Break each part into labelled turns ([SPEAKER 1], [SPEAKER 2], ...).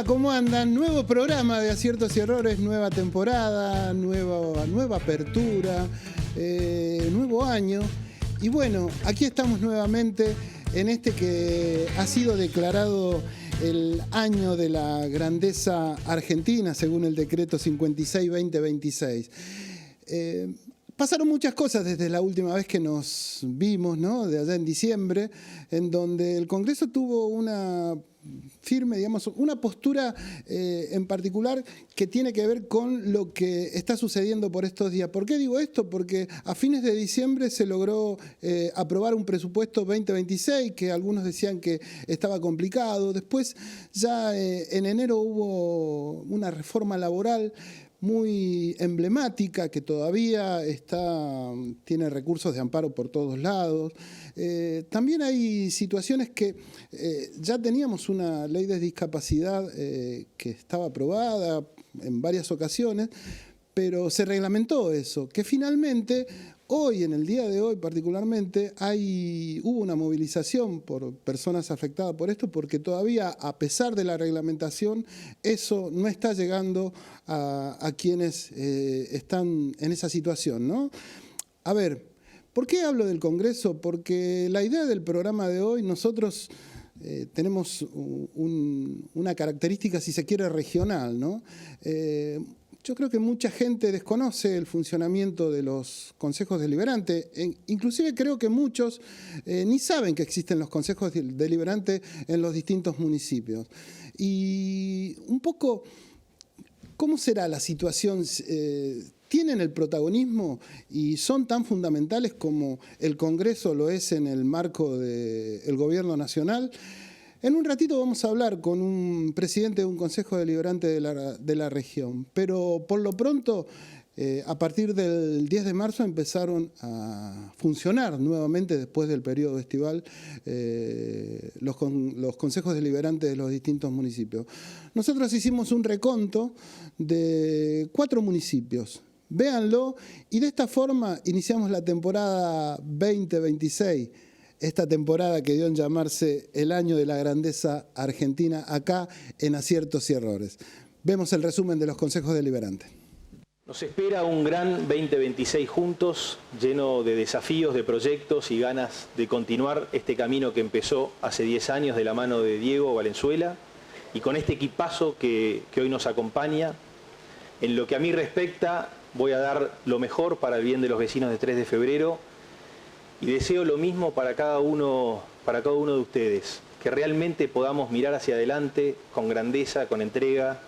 [SPEAKER 1] va? ¿Cómo andan? Nuevo programa de Aciertos y Errores, nueva temporada, nueva apertura, nuevo año. Y bueno, aquí estamos nuevamente en este que ha sido declarado el año de la grandeza argentina, según el decreto 56-2026. Pasaron muchas cosas desde la última vez que nos vimos, ¿no? De allá en diciembre, en donde el Congreso tuvo una firme, digamos, una postura en particular que tiene que ver con lo que está sucediendo por estos días. ¿Por qué digo esto? Porque a fines de diciembre se logró aprobar un presupuesto 2026 que algunos decían que estaba complicado. Después ya en enero hubo una reforma laboral muy emblemática, que todavía tiene recursos de amparo por todos lados. También hay situaciones que ya teníamos una ley de discapacidad que estaba aprobada en varias ocasiones, pero se reglamentó eso, que finalmente hoy, en el día de hoy particularmente, hubo una movilización por personas afectadas por esto, porque todavía, a pesar de la reglamentación, eso no está llegando a quienes están en esa situación, ¿no? A ver, ¿por qué hablo del Congreso? Porque la idea del programa de hoy, nosotros tenemos una característica, si se quiere, regional, ¿no? Yo creo que mucha gente desconoce el funcionamiento de los consejos deliberantes. Inclusive creo que muchos ni saben que existen los consejos deliberantes en los distintos municipios. Y un poco, ¿cómo será la situación? ¿Tienen el protagonismo y son tan fundamentales como el Congreso lo es en el marco del Gobierno Nacional? En un ratito vamos a hablar con un presidente de un consejo deliberante de la región, pero por lo pronto, a partir del 10 de marzo empezaron a funcionar nuevamente, después del periodo estival, los consejos deliberantes de los distintos municipios. Nosotros hicimos un reconto de 4 municipios. Véanlo, y de esta forma iniciamos la temporada 2026. Esta temporada que dio en llamarse el año de la grandeza argentina, acá en Aciertos y Errores. Vemos el resumen de los consejos deliberantes.
[SPEAKER 2] Nos espera un gran 2026 juntos, lleno de desafíos, de proyectos y ganas de continuar este camino que empezó hace 10 años de la mano de Diego Valenzuela, y con este equipazo que hoy nos acompaña. En lo que a mí respecta, voy a dar lo mejor para el bien de los vecinos de 3 de febrero, y deseo lo mismo para cada uno de ustedes, que realmente podamos mirar hacia adelante con grandeza, con entrega,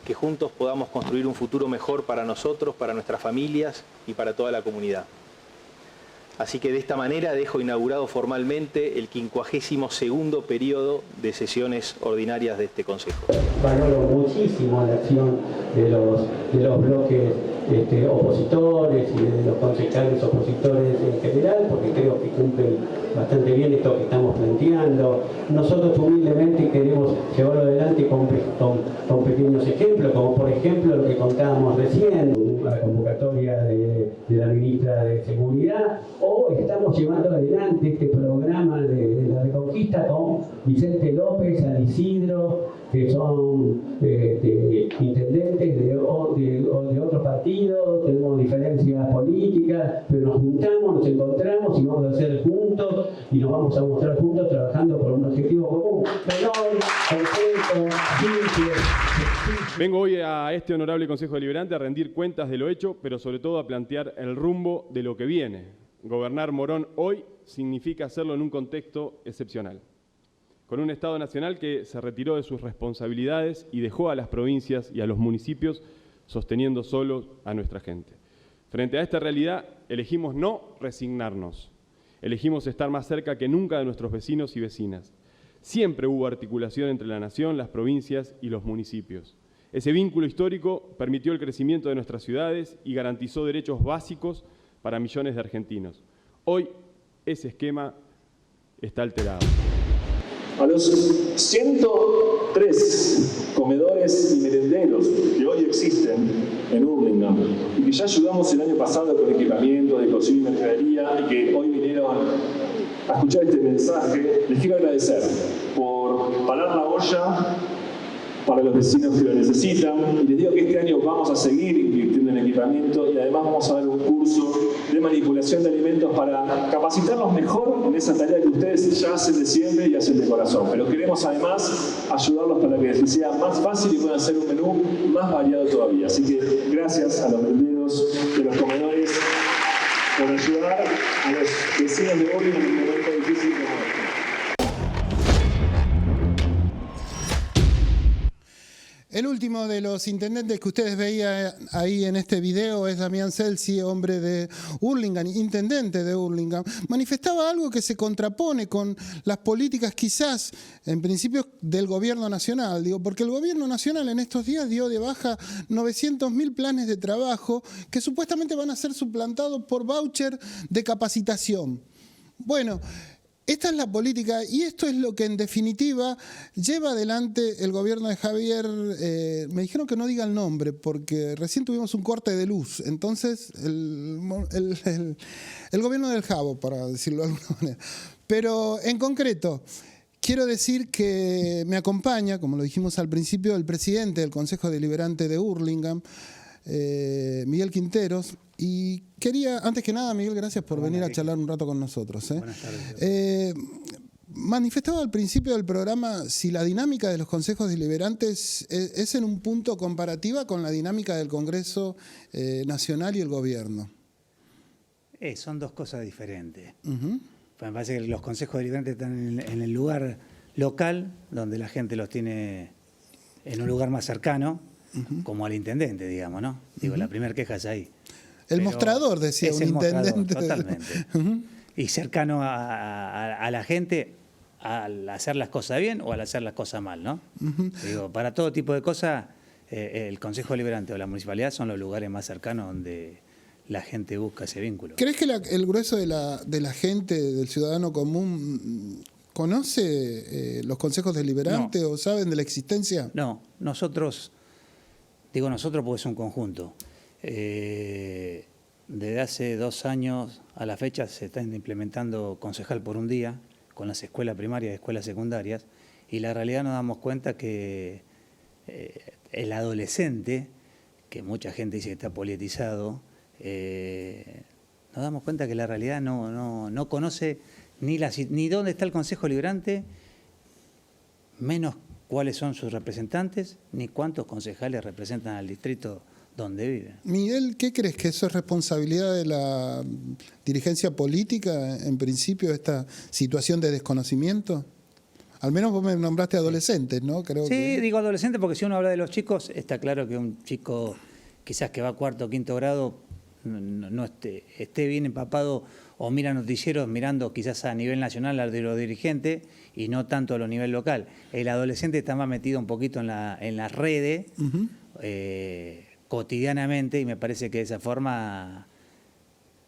[SPEAKER 2] que juntos podamos construir un futuro mejor para nosotros, para nuestras familias y para toda la comunidad. Así que de esta manera dejo inaugurado formalmente el 52º periodo de sesiones ordinarias de este Consejo.
[SPEAKER 3] Valoro muchísimo la acción de los bloques opositores y de los concejales opositores en general, porque creo que cumplen bastante bien esto que estamos planteando. Nosotros humildemente queremos llevarlo adelante con pequeños ejemplos, como por ejemplo lo que contábamos recién, la convocatoria de la ministra de Seguridad, o estamos llevando adelante este programa de la Reconquista con Vicente López, San Isidro, que son intendentes de otros partidos, tenemos diferencias políticas, pero nos juntamos, nos encontramos y vamos a hacer juntos, y nos vamos a mostrar juntos trabajando por un objetivo común.
[SPEAKER 4] Vengo hoy a este honorable Consejo Deliberante a rendir cuentas de lo hecho, pero sobre todo a plantear el rumbo de lo que viene. Gobernar Morón hoy significa hacerlo en un contexto excepcional, con un Estado nacional que se retiró de sus responsabilidades y dejó a las provincias y a los municipios sosteniendo solos a nuestra gente. Frente a esta realidad, elegimos no resignarnos, elegimos estar más cerca que nunca de nuestros vecinos y vecinas. Siempre hubo articulación entre la nación, las provincias y los municipios. Ese vínculo histórico permitió el crecimiento de nuestras ciudades y garantizó derechos básicos para millones de argentinos. Hoy, ese esquema está alterado.
[SPEAKER 5] A los 103 comedores y merenderos que hoy existen en Hurlingham y que ya ayudamos el año pasado con equipamiento de cocina y mercadería, y que hoy vinieron a escuchar este mensaje, les quiero agradecer por parar la olla para los vecinos que lo necesitan. Y les digo que este año vamos a seguir invirtiendo en equipamiento y además vamos a dar un curso de manipulación de alimentos para capacitarlos mejor en esa tarea que ustedes ya hacen de siempre y hacen de corazón. Pero queremos además ayudarlos para que sea más fácil y puedan hacer un menú más variado todavía. Así que gracias a los merenderos de los comedores por ayudar a los vecinos de Burlingame en un momento difícil como este.
[SPEAKER 1] El último de los intendentes que ustedes veían ahí en este video es Damián Celsi, hombre de Hurlingham, intendente de Hurlingham. Manifestaba algo que se contrapone con las políticas quizás, en principio, del gobierno nacional. Digo, porque el gobierno nacional en estos días dio de baja 900.000 planes de trabajo que supuestamente van a ser suplantados por voucher de capacitación. Bueno, esta es la política y esto es lo que en definitiva lleva adelante el gobierno de Javier. Me dijeron que no diga el nombre porque recién tuvimos un corte de luz. Entonces, el gobierno del Jabo, para decirlo de alguna manera. Pero en concreto, quiero decir que me acompaña, como lo dijimos al principio, el presidente del Consejo Deliberante de Hurlingham, Miguel Quinteros. Y quería, antes que nada, Miguel, gracias por venir a charlar un rato con nosotros.
[SPEAKER 6] Buenas tardes.
[SPEAKER 1] Manifestaba al principio del programa si la dinámica de los consejos deliberantes es en un punto comparativa con la dinámica del Congreso Nacional y el gobierno.
[SPEAKER 6] Son dos cosas diferentes.
[SPEAKER 1] Uh-huh.
[SPEAKER 6] Me parece que los consejos deliberantes están en el lugar local, donde la gente los tiene en un lugar más cercano, uh-huh, como al intendente, digamos, ¿no? Digo, uh-huh, la primera queja es ahí.
[SPEAKER 1] El mostrador, decía un intendente.
[SPEAKER 6] Totalmente. Uh-huh. Y cercano a la gente al hacer las cosas bien o al hacer las cosas mal, ¿no? Uh-huh. Digo, para todo tipo de cosas, el Consejo Deliberante o la municipalidad son los lugares más cercanos donde la gente busca ese vínculo.
[SPEAKER 1] ¿Crees que el grueso de la gente, del ciudadano común, conoce los consejos deliberantes o saben de la existencia?
[SPEAKER 6] No, nosotros porque es un conjunto. Desde hace 2 años a la fecha se está implementando concejal por un día con las escuelas primarias y escuelas secundarias, y la realidad nos damos cuenta que el adolescente, que mucha gente dice que está politizado, nos damos cuenta que la realidad no conoce ni dónde está el Consejo Deliberante, menos cuáles son sus representantes, ni cuántos concejales representan al distrito donde viven.
[SPEAKER 1] Miguel, ¿qué crees? ¿Que eso es responsabilidad de la dirigencia política, en principio, esta situación de desconocimiento? Al menos vos me nombraste adolescentes, ¿no?
[SPEAKER 6] Digo adolescentes porque si uno habla de los chicos, está claro que un chico quizás que va a 4º o 5º grado no esté bien empapado o mira noticieros mirando quizás a nivel nacional de los dirigentes y no tanto a lo nivel local. El adolescente está más metido un poquito en las redes, uh-huh, cotidianamente, y me parece que de esa forma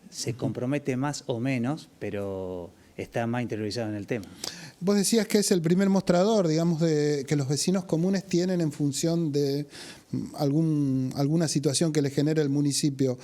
[SPEAKER 6] se compromete más o menos, pero está más interiorizado en el tema.
[SPEAKER 1] Vos decías que es el primer mostrador, digamos, que los vecinos comunes tienen en función de alguna situación que les genera el municipio.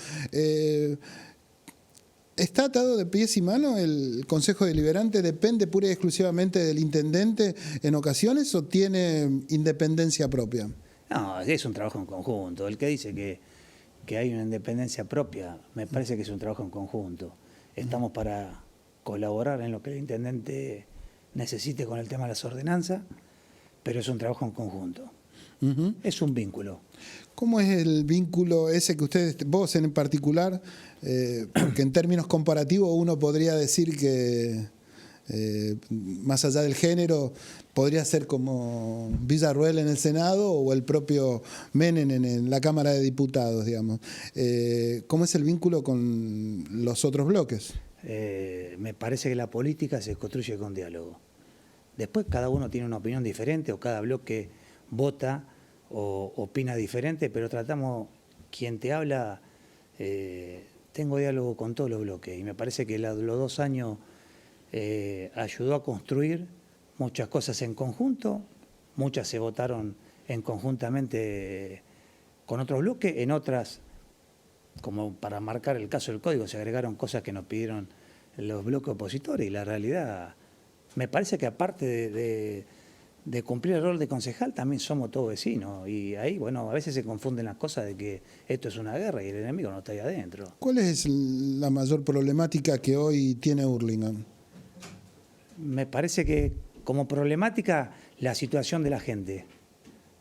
[SPEAKER 1] ¿Está atado de pies y manos el Consejo Deliberante? ¿Depende pura y exclusivamente del intendente en ocasiones o tiene independencia propia?
[SPEAKER 6] No, es un trabajo en conjunto. El que dice que hay una independencia propia, me parece que es un trabajo en conjunto. Estamos para colaborar en lo que el intendente necesite con el tema de las ordenanzas, pero es un trabajo en conjunto. Uh-huh. Es un vínculo.
[SPEAKER 1] ¿Cómo es el vínculo ese que vos en particular, porque en términos comparativos uno podría decir que, más allá del género, podría ser como Villarruel en el Senado o el propio Menem en la Cámara de Diputados, digamos? ¿Cómo es el vínculo con los otros bloques?
[SPEAKER 6] Me parece que la política se construye con diálogo. Después cada uno tiene una opinión diferente o cada bloque vota o opina diferente, pero tratamos, quien te habla, tengo diálogo con todos los bloques y me parece que los 2 años ayudó a construir muchas cosas en conjunto, muchas se votaron en conjuntamente con otros bloques, en otras, como para marcar el caso del código, se agregaron cosas que nos pidieron los bloques opositores y la realidad, me parece que aparte de cumplir el rol de concejal también somos todos vecinos. Y ahí, bueno, a veces se confunden las cosas de que esto es una guerra y el enemigo no está ahí adentro.
[SPEAKER 1] ¿Cuál es la mayor problemática que hoy tiene Hurlingham?
[SPEAKER 6] Me parece que como problemática la situación de la gente.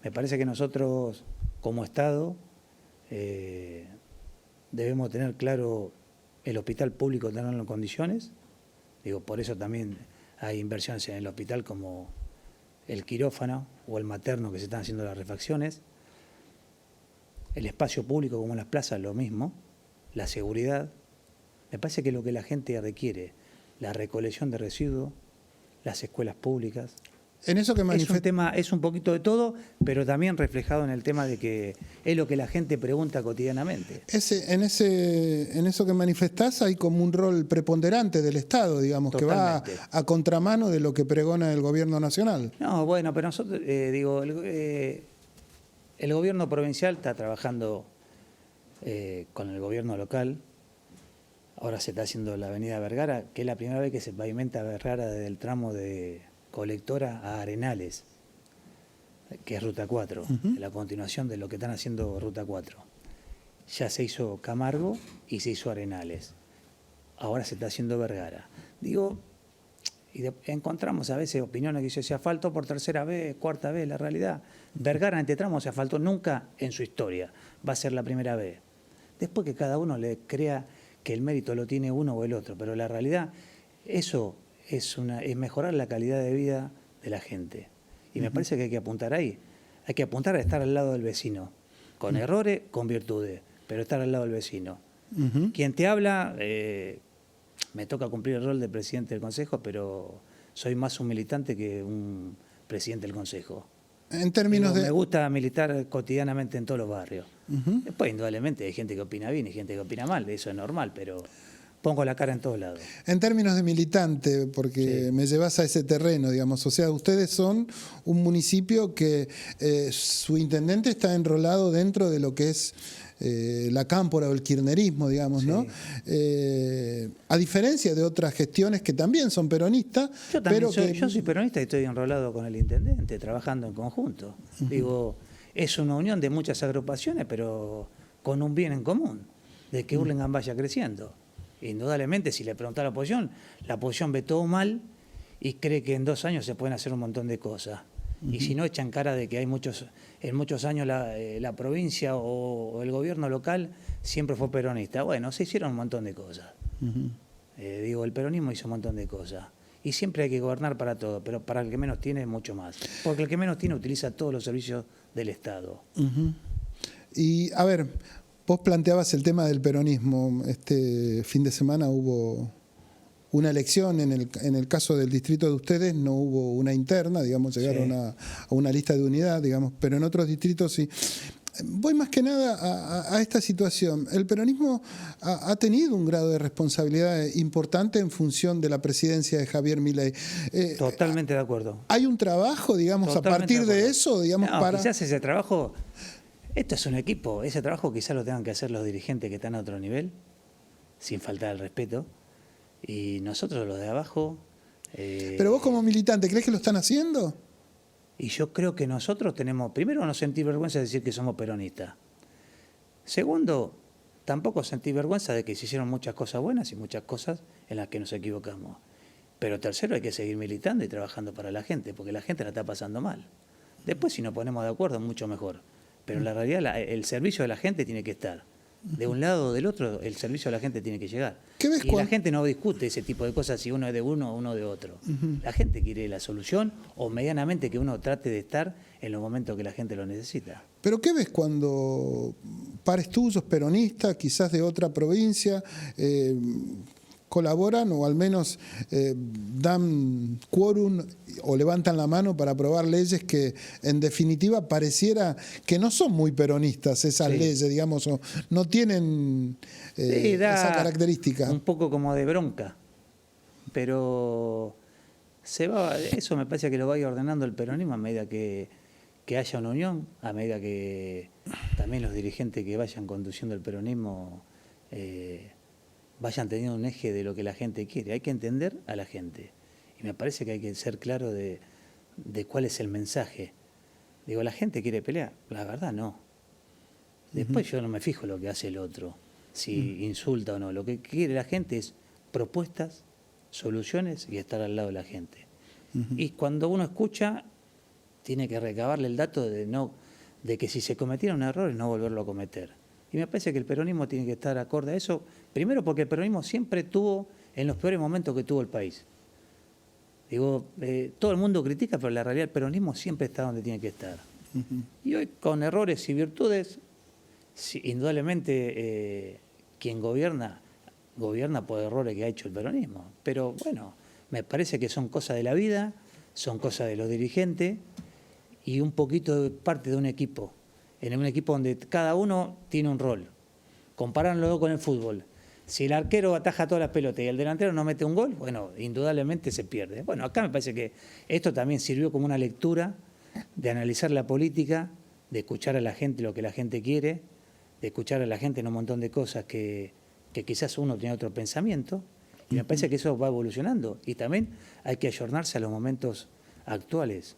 [SPEAKER 6] Me parece que nosotros como Estado debemos tener claro el hospital público, tenerlo en condiciones. Digo, por eso también hay inversiones en el hospital como el quirófano o el materno que se están haciendo las refacciones. El espacio público como las plazas, lo mismo. La seguridad. Me parece que lo que la gente requiere, la recolección de residuos, las escuelas públicas.
[SPEAKER 1] En eso que
[SPEAKER 6] Es un tema, es un poquito de todo, pero también reflejado en el tema de que es lo que la gente pregunta cotidianamente.
[SPEAKER 1] En eso que manifestás hay como un rol preponderante del Estado, digamos,
[SPEAKER 6] Totalmente.
[SPEAKER 1] que va a contramano de lo que pregona el gobierno nacional.
[SPEAKER 6] No, bueno, pero nosotros, digo, el gobierno provincial está trabajando con el gobierno local. Ahora se está haciendo la avenida Vergara, que es la primera vez que se pavimenta Vergara desde el tramo de Colectora a Arenales, que es Ruta 4, la continuación de lo que están haciendo Ruta 4. Ya se hizo Camargo y se hizo Arenales. Ahora se está haciendo Vergara. Digo, encontramos a veces opiniones que dicen se asfaltó por tercera vez, cuarta vez. La realidad, Vergara en este tramo se asfaltó nunca en su historia. Va a ser la primera vez. Después que cada uno le crea que el mérito lo tiene uno o el otro, pero la realidad, eso es mejorar la calidad de vida de la gente. Y me parece que hay que apuntar ahí. Hay que apuntar a estar al lado del vecino, con errores, con virtudes, pero estar al lado del vecino. Quien te habla, me toca cumplir el rol de presidente del consejo, pero soy más un militante que un presidente del consejo.
[SPEAKER 1] En términos
[SPEAKER 6] Me gusta militar cotidianamente en todos los barrios. Después, indudablemente, hay gente que opina bien y gente que opina mal, eso es normal, pero pongo la cara en todos lados.
[SPEAKER 1] En términos de militante, porque me llevas a ese terreno, digamos, o sea, ustedes son un municipio que su intendente está enrolado dentro de lo que es la cámpora o el kirchnerismo, digamos, ¿no? A diferencia de otras gestiones que también son peronistas.
[SPEAKER 6] Yo soy peronista y estoy enrolado con el intendente, trabajando en conjunto. Digo, es una unión de muchas agrupaciones, pero con un bien en común, de que Hurlingham vaya creciendo. Indudablemente, si le pregunta a la oposición ve todo mal y cree que en 2 años se pueden hacer un montón de cosas. Y si no, echan cara de que hay en muchos años la provincia o el gobierno local siempre fue peronista. Bueno, se hicieron un montón de cosas. Digo, el peronismo hizo un montón de cosas. Y siempre hay que gobernar para todo, pero para el que menos tiene, mucho más. Porque el que menos tiene utiliza todos los servicios del Estado.
[SPEAKER 1] Y, a ver, vos planteabas el tema del peronismo. Este fin de semana hubo una elección, en el caso del distrito de ustedes no hubo una interna, digamos, llegaron a una lista de unidad, digamos, pero en otros distritos sí. Voy más que nada a esta situación. El peronismo ha tenido un grado de responsabilidad importante en función de la presidencia de Javier Milei.
[SPEAKER 6] Totalmente de acuerdo.
[SPEAKER 1] ¿Hay un trabajo, digamos,
[SPEAKER 6] Totalmente
[SPEAKER 1] a partir de eso, digamos, para...?
[SPEAKER 6] Quizás ese trabajo, esto es un equipo, ese trabajo quizás lo tengan que hacer los dirigentes que están a otro nivel, sin faltar al respeto, y nosotros los de abajo...
[SPEAKER 1] Pero vos como militante, ¿crees que lo están haciendo?
[SPEAKER 6] Y yo creo que nosotros tenemos, primero, no sentir vergüenza de decir que somos peronistas. Segundo, tampoco sentir vergüenza de que se hicieron muchas cosas buenas y muchas cosas en las que nos equivocamos. Pero tercero, hay que seguir militando y trabajando para la gente, porque la gente la está pasando mal. Después, si nos ponemos de acuerdo, mucho mejor. Pero en la realidad, el servicio de la gente tiene que estar. De un lado o del otro, el servicio a la gente tiene que llegar. Y la gente no discute ese tipo de cosas si uno es de uno o uno de otro. La gente quiere la solución o medianamente que uno trate de estar en los momentos que la gente lo necesita.
[SPEAKER 1] ¿Pero qué ves cuando pares tuyos, peronistas, quizás de otra provincia, colaboran o al menos dan quórum o levantan la mano para aprobar leyes que en definitiva pareciera que no son muy peronistas esas leyes, digamos, o no tienen esa característica?
[SPEAKER 6] Un poco como de bronca, pero eso me parece que lo va a ir ordenando el peronismo a medida que haya una unión, a medida que también los dirigentes que vayan conduciendo el peronismo vayan teniendo un eje de lo que la gente quiere. Hay que entender a la gente. Y me parece que hay que ser claro de de cuál es el mensaje. Digo, ¿la gente quiere pelear? La verdad no. Después yo no me fijo lo que hace el otro, si insulta o no. Lo que quiere la gente es propuestas, soluciones y estar al lado de la gente. Y cuando uno escucha, tiene que recabarle el dato de que si se cometieron errores, no volverlo a cometer. Y me parece que el peronismo tiene que estar acorde a eso, primero porque el peronismo siempre tuvo, en los peores momentos que tuvo el país. Digo, todo el mundo critica, pero la realidad el peronismo siempre está donde tiene que estar. Y hoy, con errores y virtudes, sí, indudablemente quien gobierna por errores que ha hecho el peronismo. Pero bueno, me parece que son cosas de la vida, son cosas de los dirigentes y un poquito de parte de un equipo. En un equipo donde cada uno tiene un rol. Comparándolo con el fútbol. Si el arquero ataja todas las pelotas y el delantero no mete un gol, bueno, indudablemente se pierde. Bueno, acá me parece que esto también sirvió como una lectura de analizar la política, de escuchar a la gente lo que la gente quiere, de escuchar a la gente en un montón de cosas que quizás uno tiene otro pensamiento, y me parece que eso va evolucionando. Y también hay que ayornarse a los momentos actuales.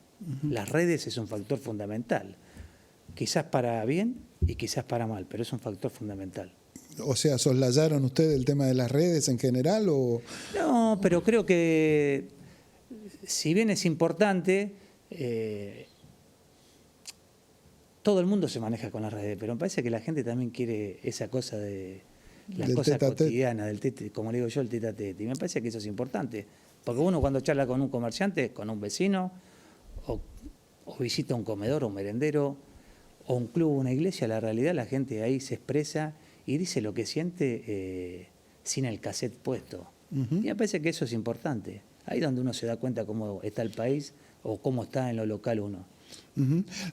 [SPEAKER 6] Las redes es un factor fundamental, quizás para bien y quizás para mal, pero es un factor fundamental.
[SPEAKER 1] O sea, ¿soslayaron ustedes el tema de las redes en general? O...
[SPEAKER 6] No, pero creo que si bien es importante, todo el mundo se maneja con las redes, pero me parece que la gente también quiere esa cosa de las cosas cotidianas, del tete, como le digo yo, el tete a tete. Y me parece que eso es importante, porque uno cuando charla con un comerciante, con un vecino, o visita un comedor o un merendero, o un club o una iglesia, la realidad la gente ahí se expresa y dice lo que siente sin el cassette puesto. Y me parece que eso es importante. Ahí es donde uno se da cuenta cómo está el país o cómo está en lo local uno.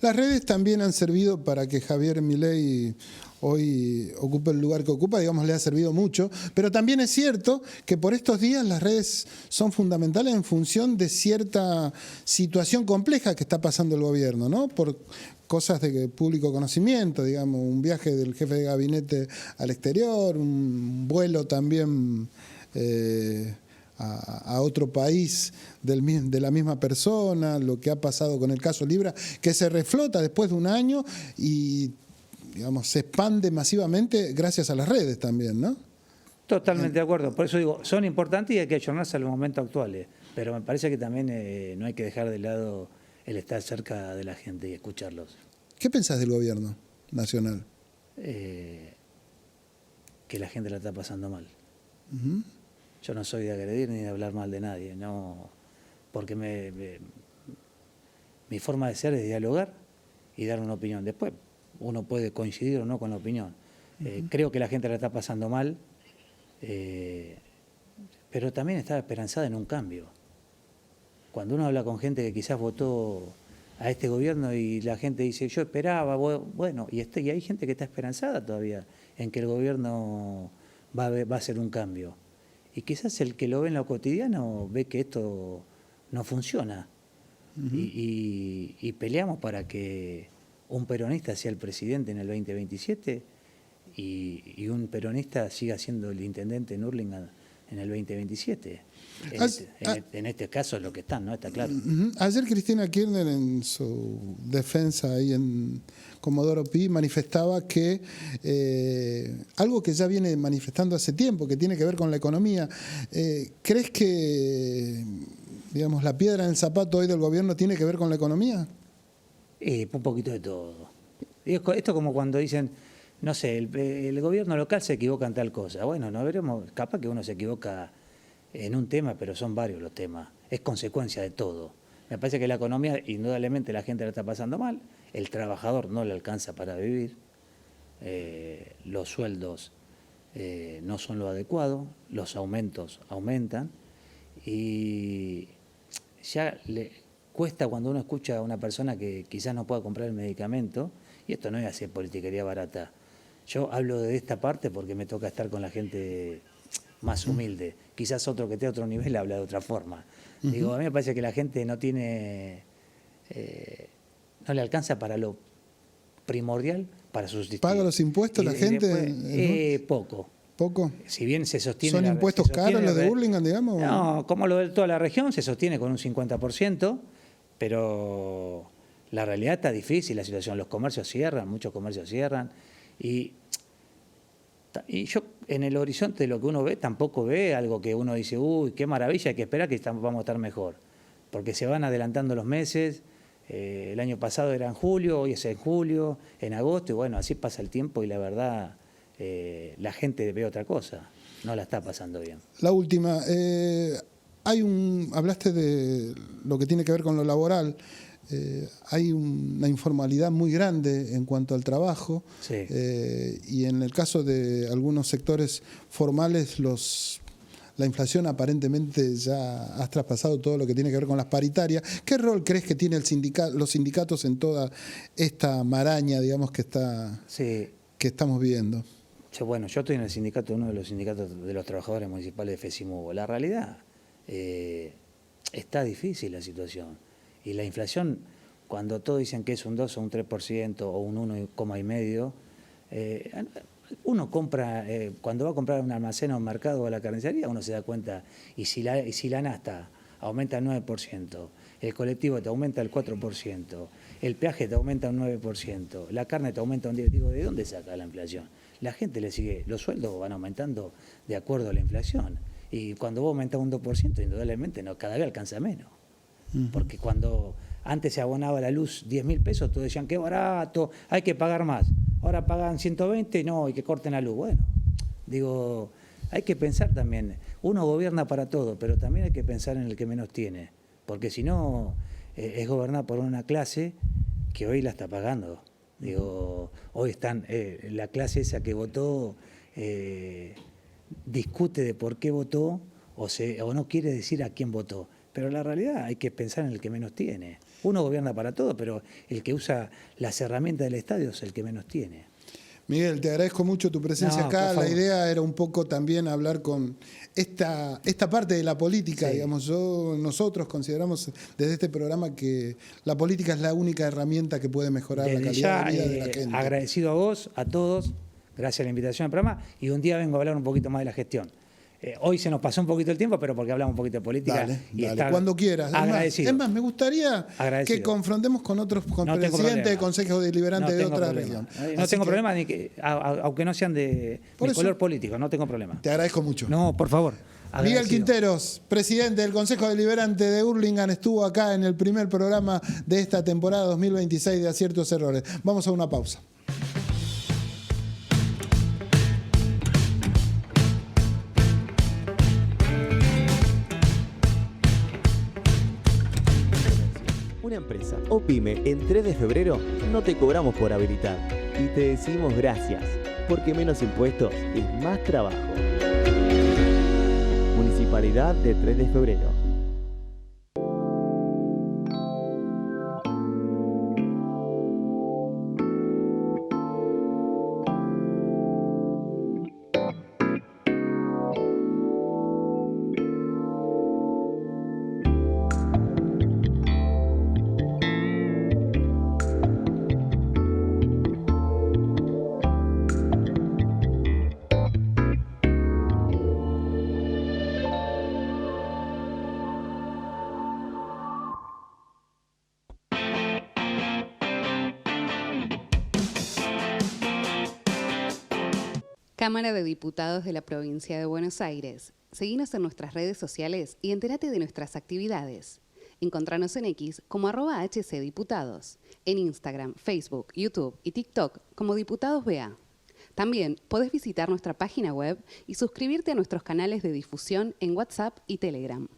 [SPEAKER 1] Las redes también han servido para que Javier Milei hoy ocupe el lugar que ocupa, digamos, le ha servido mucho, pero también es cierto que por estos días las redes son fundamentales en función de cierta situación compleja que está pasando el gobierno, ¿no? Por cosas de público conocimiento, digamos, un viaje del jefe de gabinete al exterior, un vuelo también a otro país de la misma persona, lo que ha pasado con el caso Libra, que se reflota después de un año y, digamos, se expande masivamente gracias a las redes también, ¿no?
[SPEAKER 6] Totalmente de acuerdo. Por eso digo, son importantes y hay que ayornarse a los momentos actuales. Pero me parece que también no hay que dejar de lado el estar cerca de la gente y escucharlos.
[SPEAKER 1] ¿Qué pensás del gobierno nacional?
[SPEAKER 6] Que la gente la está pasando mal. Yo no soy de agredir ni de hablar mal de nadie, no, porque mi forma de ser es dialogar y dar una opinión. Después uno puede coincidir o no con la opinión. Creo que la gente la está pasando mal, pero también está esperanzada en un cambio. Cuando uno habla con gente que quizás votó a este gobierno y la gente dice, yo esperaba, bueno, y hay gente que está esperanzada todavía en que el gobierno va a hacer un cambio. Y quizás el que lo ve en lo cotidiano ve que esto no funciona. Y peleamos para que un peronista sea el presidente en el 2027 y un peronista siga siendo el intendente en Hurlingham en el 2027. En este caso es lo que están, ¿no? Está claro.
[SPEAKER 1] Ayer Cristina Kirchner, en su defensa ahí en Comodoro Pi, manifestaba que algo que ya viene manifestando hace tiempo, que tiene que ver con la economía. ¿Crees que, digamos, la piedra en el zapato hoy del gobierno tiene que ver con la economía?
[SPEAKER 6] Un poquito de todo. Esto como cuando dicen, no sé, el gobierno local se equivoca en tal cosa. Bueno, no veremos, capaz que uno se equivoca en un tema, pero son varios los temas. Es consecuencia de todo. Me parece que la economía, indudablemente la gente la está pasando mal, el trabajador no le alcanza para vivir, los sueldos no son lo adecuado, los aumentos aumentan y ya le cuesta cuando uno escucha a una persona que quizás no pueda comprar el medicamento, y esto no es hacer politiquería barata. Yo hablo de esta parte porque me toca estar con la gente más humilde. Quizás otro que esté a otro nivel habla de otra forma. Digo, a mí me parece que la gente no tiene, no le alcanza para lo primordial, para subsistir.
[SPEAKER 1] ¿Paga los impuestos la gente?
[SPEAKER 6] Después, poco.
[SPEAKER 1] ¿Poco?
[SPEAKER 6] Si bien se sostiene...
[SPEAKER 1] ¿Son impuestos caros los de Hurlingham, digamos?
[SPEAKER 6] No, como lo de toda la región, se sostiene con un 50%, pero la realidad está difícil, la situación. Los comercios cierran, muchos comercios cierran. Y yo en el horizonte de lo que uno ve, tampoco ve algo que uno dice, uy, qué maravilla, hay que esperar que vamos a estar mejor. Porque se van adelantando los meses. El año pasado era en julio, hoy es en julio, en agosto, y bueno, así pasa el tiempo y la verdad la gente ve otra cosa, no la está pasando bien.
[SPEAKER 1] La última, hablaste de lo que tiene que ver con lo laboral, hay una informalidad muy grande en cuanto al trabajo,
[SPEAKER 6] Sí.
[SPEAKER 1] Y en el caso de algunos sectores formales la inflación aparentemente ya ha traspasado todo lo que tiene que ver con las paritarias. ¿Qué rol crees que tiene los sindicatos en toda esta maraña, digamos, que estamos viendo?
[SPEAKER 6] Yo estoy en el sindicato, uno de los sindicatos de los trabajadores municipales de FESIMUBO. La realidad, está difícil la situación. Y la inflación, cuando todos dicen que es un 2 o un 3% o un 1,5%, uno compra, cuando va a comprar un almacén o un mercado o a la carnicería, uno se da cuenta, y si la nafta aumenta el 9%, el colectivo te aumenta el 4%, el peaje te aumenta un 9%, la carne te aumenta un 10%, digo, ¿de dónde saca la inflación? La gente le sigue, los sueldos van aumentando de acuerdo a la inflación, y cuando vos aumentás un 2%, indudablemente cada vez alcanza menos. Porque cuando antes se abonaba la luz 10.000 pesos, todos decían, qué barato, hay que pagar más. Ahora pagan 120, no, y que corten la luz. Bueno, digo, hay que pensar también, uno gobierna para todo, pero también hay que pensar en el que menos tiene, porque si no, es gobernar por una clase que hoy la está pagando. Digo, hoy están, la clase esa que votó discute de por qué votó o no quiere decir a quién votó. Pero la realidad hay que pensar en el que menos tiene. Uno gobierna para todo, pero el que usa las herramientas del Estado es el que menos tiene.
[SPEAKER 1] Miguel, te agradezco mucho tu presencia acá. La idea era un poco también hablar con esta parte de la política. Sí. Digamos, nosotros consideramos desde este programa que la política es la única herramienta que puede mejorar la calidad de vida de la gente.
[SPEAKER 6] Agradecido a vos, a todos, gracias a la invitación al programa, y un día vengo a hablar un poquito más de la gestión. Hoy se nos pasó un poquito el tiempo, pero porque hablamos un poquito de política.
[SPEAKER 1] Dale, cuando quieras. Es más, me gustaría que confrontemos con otros presidentes de consejos deliberantes de otra región.
[SPEAKER 6] No tengo problema, aunque no sean de color político, no tengo problema.
[SPEAKER 1] Te agradezco mucho.
[SPEAKER 6] No, por favor.
[SPEAKER 1] Miguel Quinteros, presidente del Consejo Deliberante de Hurlingham, estuvo acá en el primer programa de esta temporada 2026 de Aciertos Errores. Vamos a una pausa.
[SPEAKER 7] Una empresa o pyme en 3 de febrero no te cobramos por habilitar y te decimos gracias, porque menos impuestos es más trabajo. Municipalidad de 3 de febrero.
[SPEAKER 8] Cámara de Diputados de la Provincia de Buenos Aires. Seguinos en nuestras redes sociales y entérate de nuestras actividades. Encontranos en X como @HCDiputados, en Instagram, Facebook, YouTube y TikTok como Diputados BA. También podés visitar nuestra página web y suscribirte a nuestros canales de difusión en WhatsApp y Telegram.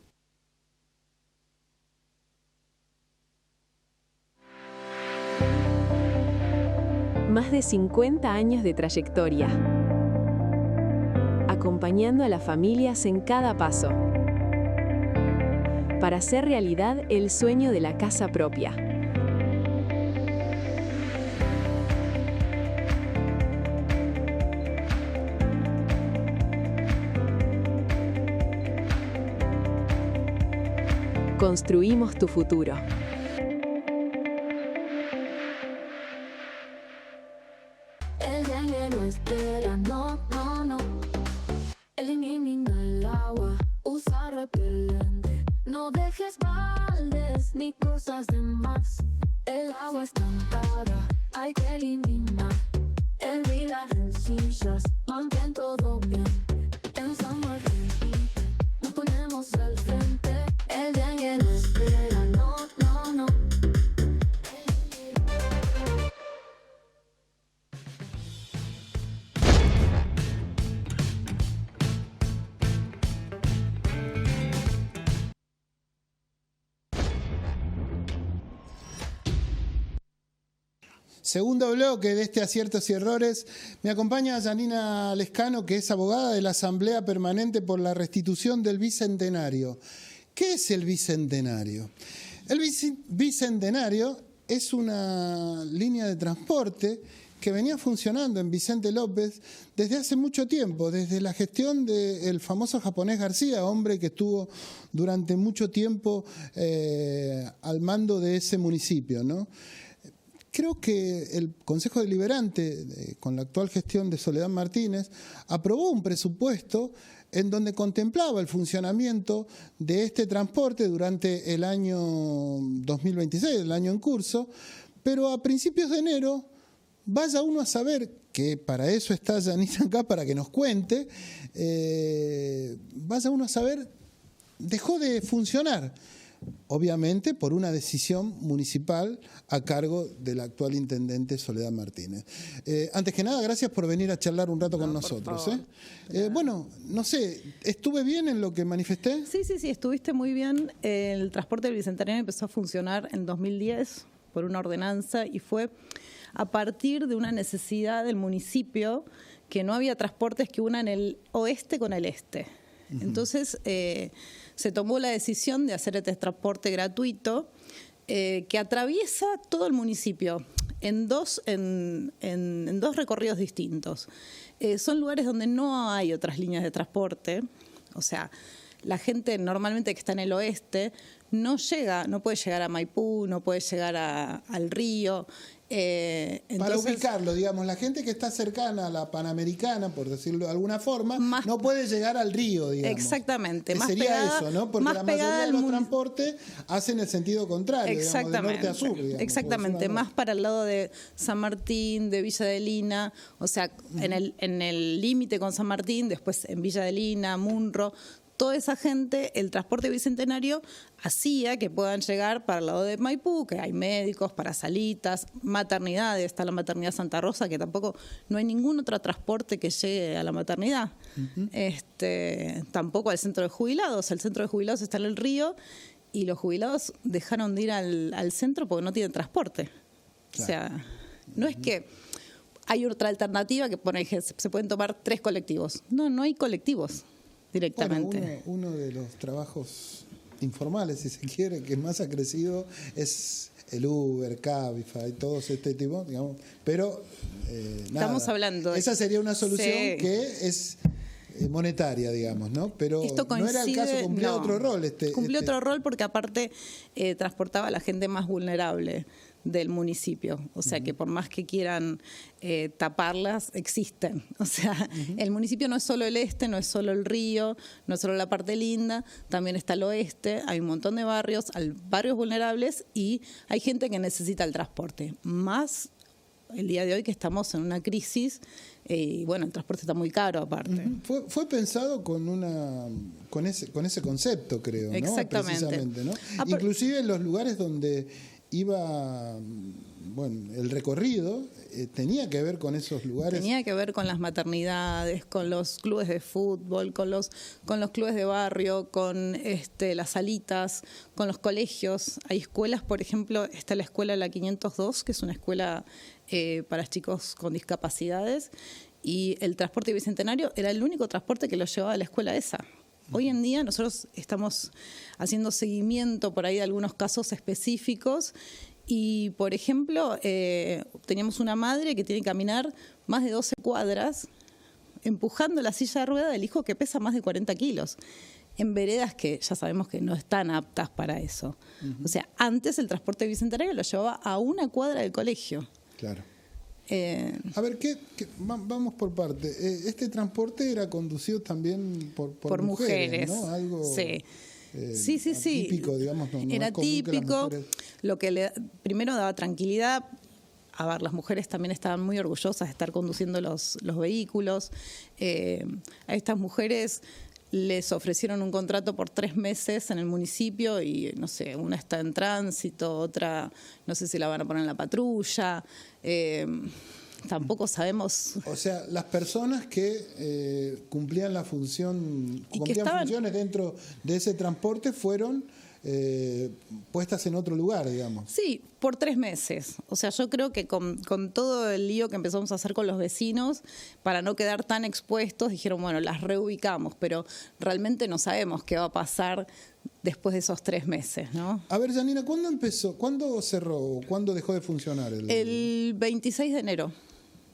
[SPEAKER 9] Más de 50 años de trayectoria, acompañando a las familias en cada paso, para hacer realidad el sueño de la casa propia. Construimos tu futuro.
[SPEAKER 10] El veneno es tela, no. Elimina el agua, usa repelente. No dejes baldes ni cosas de más. El agua estancada, hay que eliminar. Olvidar rencillas, mantén todo bien. En San Martín nos ponemos al frente. El dengue no espera, no, no, no.
[SPEAKER 1] Segundo bloque de este Aciertos y Errores. Me acompaña Janina Lescano, que es abogada de la Asamblea Permanente por la Restitución del Bicentenario. ¿Qué es el Bicentenario? El Bicentenario es una línea de transporte que venía funcionando en Vicente López desde hace mucho tiempo, desde la gestión del famoso japonés García, hombre que estuvo durante mucho tiempo al mando de ese municipio, ¿no? Creo que el Consejo Deliberante, con la actual gestión de Soledad Martínez, aprobó un presupuesto en donde contemplaba el funcionamiento de este transporte durante el año 2026, el año en curso, pero a principios de enero, vaya uno a saber, que para eso está Janina acá, para que nos cuente, vaya uno a saber, dejó de funcionar. Obviamente por una decisión municipal a cargo del actual intendente Soledad Martínez. Antes que nada, gracias por venir a charlar un rato con nosotros. Bueno, no sé, ¿estuve bien en lo que manifesté?
[SPEAKER 11] Sí, estuviste muy bien. El transporte del Bicentenario empezó a funcionar en 2010 por una ordenanza y fue a partir de una necesidad del municipio que no había transportes que unan el oeste con el este. Entonces se tomó la decisión de hacer este transporte gratuito que atraviesa todo el municipio en dos recorridos distintos. Son lugares donde no hay otras líneas de transporte, o sea, la gente normalmente que está en el oeste no puede llegar a Maipú, no puede llegar al río.
[SPEAKER 1] Para ubicarlo, digamos, la gente que está cercana a la Panamericana, por decirlo de alguna forma, no puede llegar al río, digamos.
[SPEAKER 11] Exactamente.
[SPEAKER 1] Más sería pegada, eso, ¿no? Porque la mayoría de los transportes hacen el sentido contrario, digamos, de norte a sur. Digamos,
[SPEAKER 11] exactamente, más para el lado de San Martín, de Villa Adelina, o sea, en el límite con San Martín, después en Villa Adelina, Munro. Toda esa gente, el transporte bicentenario hacía que puedan llegar para el lado de Maipú, que hay médicos, para salitas, maternidades, está la maternidad Santa Rosa, que tampoco no hay ningún otro transporte que llegue a la maternidad. Tampoco al centro de jubilados. El centro de jubilados está en el río y los jubilados dejaron de ir al centro porque no tienen transporte. Claro. O sea, no es que hay otra alternativa que se pueden tomar 3 colectivos. No hay colectivos. Directamente.
[SPEAKER 1] Bueno, uno de los trabajos informales, si se quiere, que más ha crecido es el Uber, Cabify, todos este tipo, digamos, pero
[SPEAKER 11] estamos hablando.
[SPEAKER 1] Esa sería una solución que es monetaria, digamos, ¿no? Pero
[SPEAKER 11] esto coincide,
[SPEAKER 1] no era el caso, cumplía otro rol.
[SPEAKER 11] Cumplió otro rol porque aparte transportaba a la gente más vulnerable del municipio, o sea que por más que quieran taparlas, existen. O sea, el municipio no es solo el este, no es solo el río, no es solo la parte linda, también está el oeste, hay un montón de barrios, barrios vulnerables y hay gente que necesita el transporte. Más el día de hoy que estamos en una crisis y bueno, el transporte está muy caro aparte.
[SPEAKER 1] Fue pensado con ese concepto, creo, ¿no?
[SPEAKER 11] Exactamente.
[SPEAKER 1] Precisamente, ¿no? Inclusive en los lugares donde iba, bueno, el recorrido tenía que ver con esos lugares.
[SPEAKER 11] Tenía que ver con las maternidades, con los clubes de fútbol, con los clubes de barrio, con las salitas, con los colegios. Hay escuelas, por ejemplo, está la escuela La 502, que es una escuela para chicos con discapacidades, y el transporte bicentenario era el único transporte que los llevaba a la escuela esa. Hoy en día nosotros estamos haciendo seguimiento por ahí de algunos casos específicos y, por ejemplo, teníamos una madre que tiene que caminar más de 12 cuadras empujando la silla de rueda del hijo que pesa más de 40 kilos en veredas que ya sabemos que no están aptas para eso. O sea, antes el transporte bicentenario lo llevaba a 1 cuadra del colegio.
[SPEAKER 1] Claro. A ver, vamos por parte. Este transporte era conducido también por mujeres, ¿no?
[SPEAKER 11] Sí. Sí.
[SPEAKER 1] Típico, digamos, no
[SPEAKER 11] era
[SPEAKER 1] es común que las
[SPEAKER 11] típico,
[SPEAKER 1] mujeres...
[SPEAKER 11] lo que primero daba tranquilidad. A ver, las mujeres también estaban muy orgullosas de estar conduciendo los vehículos. A estas mujeres les ofrecieron un contrato por 3 meses en el municipio y, no sé, una está en tránsito, otra no sé si la van a poner en la patrulla. Tampoco sabemos...
[SPEAKER 1] O sea, las personas que cumplían la función, funciones dentro de ese transporte fueron puestas en otro lugar, digamos.
[SPEAKER 11] Sí, por 3 meses. O sea, yo creo que con todo el lío que empezamos a hacer con los vecinos, para no quedar tan expuestos, dijeron, bueno, las reubicamos, pero realmente no sabemos qué va a pasar después de esos 3 meses, ¿no?
[SPEAKER 1] A ver, Janina, ¿cuándo empezó? ¿Cuándo cerró? ¿Cuándo dejó de funcionar?
[SPEAKER 11] El 26 de enero.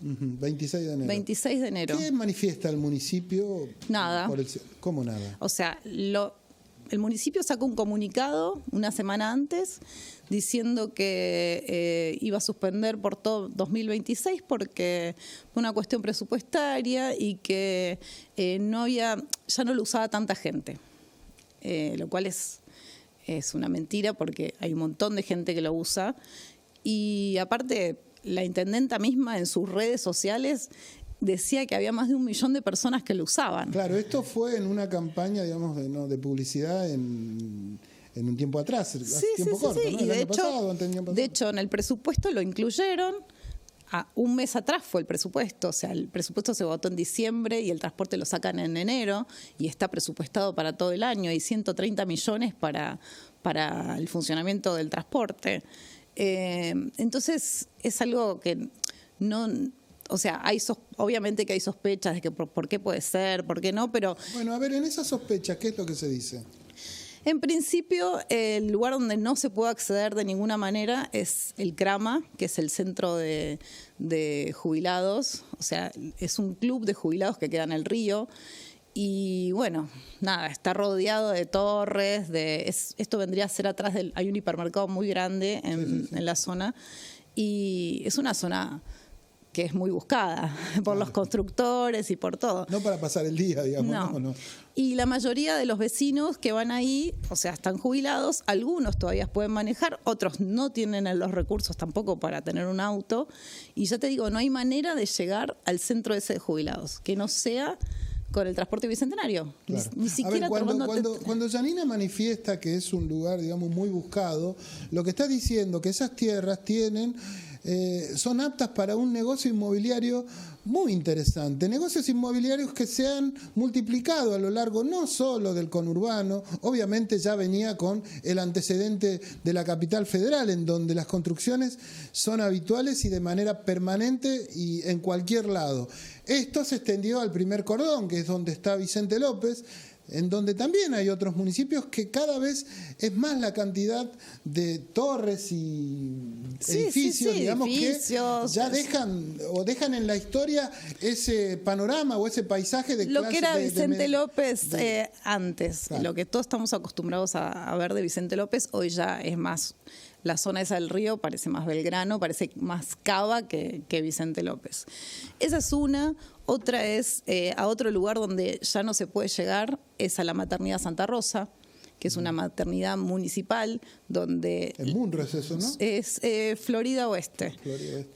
[SPEAKER 1] 26 de enero.
[SPEAKER 11] 26 de enero.
[SPEAKER 1] ¿Qué manifiesta el municipio?
[SPEAKER 11] Nada.
[SPEAKER 1] ¿Cómo nada?
[SPEAKER 11] O sea, el municipio sacó un comunicado una semana antes diciendo que iba a suspender por todo 2026 porque fue una cuestión presupuestaria y que ya no lo usaba tanta gente, lo cual es una mentira porque hay un montón de gente que lo usa y aparte la intendenta misma en sus redes sociales decía que había más de 1 millón de personas que lo usaban.
[SPEAKER 1] Claro, esto fue en una campaña, digamos, de publicidad en un tiempo atrás, hace tiempo corto, ¿no?
[SPEAKER 11] Y
[SPEAKER 1] El año pasado,
[SPEAKER 11] de hecho, en el presupuesto lo incluyeron. Un mes atrás fue el presupuesto, o sea, el presupuesto se votó en diciembre y el transporte lo sacan en enero y está presupuestado para todo el año. Hay 130 millones para el funcionamiento del transporte. Entonces, es algo que no... O sea, obviamente que hay sospechas de que por qué puede ser, por qué no, pero...
[SPEAKER 1] Bueno, a ver, en esas sospechas, ¿qué es lo que se dice?
[SPEAKER 11] En principio, el lugar donde no se puede acceder de ninguna manera es el CRAMA, que es el centro de jubilados. O sea, es un club de jubilados que queda en el río. Y bueno, nada, está rodeado de torres. Esto vendría a ser atrás hay un hipermercado muy grande en la zona. Y es una zona que es muy buscada por los constructores y por todo.
[SPEAKER 1] No para pasar el día, digamos. No.
[SPEAKER 11] Y la mayoría de los vecinos que van ahí, o sea, están jubilados, algunos todavía pueden manejar, otros no tienen los recursos tampoco para tener un auto. Y ya te digo, no hay manera de llegar al centro ese de jubilados, que no sea con el transporte bicentenario.
[SPEAKER 1] Claro.
[SPEAKER 11] Ni siquiera
[SPEAKER 1] cuando Janina manifiesta que es un lugar, digamos, muy buscado, lo que está diciendo que esas tierras son aptas para un negocio inmobiliario muy interesante. Negocios inmobiliarios que se han multiplicado a lo largo no solo del conurbano, obviamente ya venía con el antecedente de la capital federal, en donde las construcciones son habituales y de manera permanente y en cualquier lado. Esto se extendió al primer cordón, que es donde está Vicente López, en donde también hay otros municipios que cada vez es más la cantidad de torres y edificios, digamos, edificios, que ya dejan en la historia ese panorama o ese paisaje de
[SPEAKER 11] lo que era Vicente López antes.
[SPEAKER 1] Claro.
[SPEAKER 11] Lo que todos estamos acostumbrados a ver de Vicente López, hoy ya es más... La zona esa del río parece más Belgrano, parece más Cava que Vicente López. Esa es una. Otra es a otro lugar donde ya no se puede llegar, es a la maternidad Santa Rosa, que es una maternidad municipal donde...
[SPEAKER 1] El Munro es eso, ¿no?
[SPEAKER 11] Es Florida Oeste,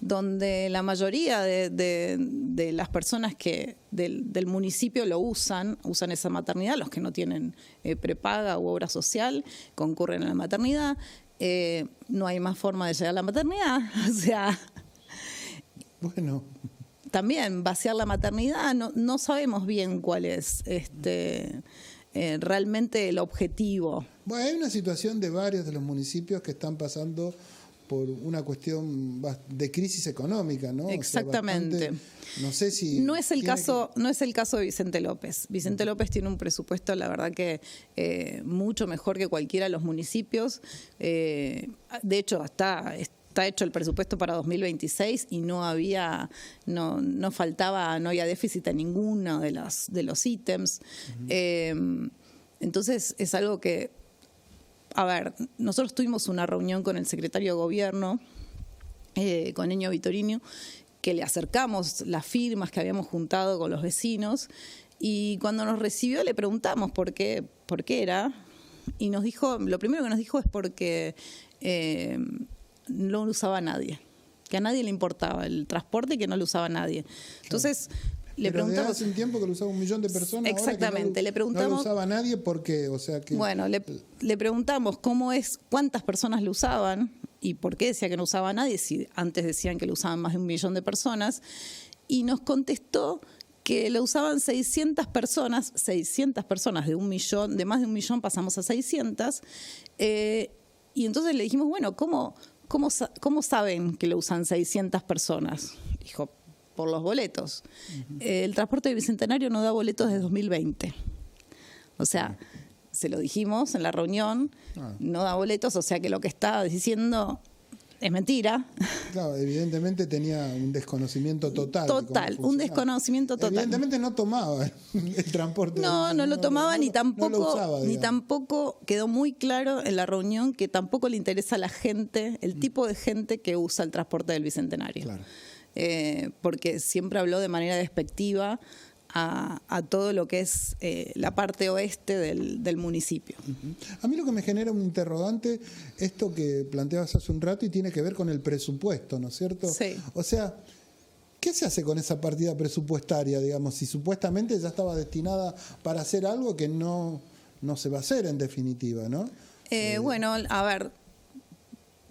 [SPEAKER 11] donde la mayoría de las personas que del municipio lo usan esa maternidad, los que no tienen prepaga u obra social, concurren a la maternidad. No hay más forma de llegar a la maternidad, o sea...
[SPEAKER 1] Bueno...
[SPEAKER 11] También vaciar la maternidad, no sabemos bien cuál es realmente el objetivo.
[SPEAKER 1] Bueno, hay una situación de varios de los municipios que están pasando por una cuestión de crisis económica, ¿no?
[SPEAKER 11] Exactamente.
[SPEAKER 1] O sea, bastante, no sé si...
[SPEAKER 11] No es el caso de Vicente López. Vicente López tiene un presupuesto, la verdad que mucho mejor que cualquiera de los municipios. De hecho, está hecho el presupuesto para 2026 y no había déficit en ninguno de los ítems. Entonces es algo que, a ver, nosotros tuvimos una reunión con el secretario de Gobierno, con Eño Vitorino, que le acercamos las firmas que habíamos juntado con los vecinos y cuando nos recibió le preguntamos por qué era. y nos dijo, lo primero que nos dijo es porque no lo usaba nadie, que a nadie le importaba el transporte y que no lo usaba nadie. Entonces, le preguntamos.
[SPEAKER 1] Hace un tiempo que lo usaba 1 millón de personas.
[SPEAKER 11] Exactamente, le preguntamos.
[SPEAKER 1] No lo usaba nadie porque, o sea que.
[SPEAKER 11] Bueno, le preguntamos cuántas personas lo usaban y por qué decía que no usaba nadie, si antes decían que lo usaban más de 1 millón de personas, y nos contestó que lo usaban 600 personas de 1 millón, de más de 1 millón pasamos a 600, y entonces le dijimos, bueno, ¿cómo saben que lo usan 600 personas? Dijo, por los boletos. El transporte del Bicentenario no da boletos desde 2020. O sea, se lo dijimos en la reunión, no da boletos, o sea que lo que está diciendo es mentira.
[SPEAKER 1] Claro, evidentemente tenía un desconocimiento total.
[SPEAKER 11] Total, un desconocimiento total.
[SPEAKER 1] Evidentemente no tomaba el transporte.
[SPEAKER 11] No lo tomaba, ni tampoco quedó muy claro en la reunión que tampoco le interesa a la gente, el tipo de gente que usa el transporte del Bicentenario.
[SPEAKER 1] Claro.
[SPEAKER 11] Porque siempre habló de manera despectiva a todo lo que es la parte oeste del municipio.
[SPEAKER 1] A mí lo que me genera un interrogante, esto que planteabas hace un rato, y tiene que ver con el presupuesto, ¿no es cierto?
[SPEAKER 11] Sí.
[SPEAKER 1] O sea, ¿qué se hace con esa partida presupuestaria, digamos, si supuestamente ya estaba destinada para hacer algo que no se va a hacer en definitiva, ¿no?
[SPEAKER 11] Bueno, a ver,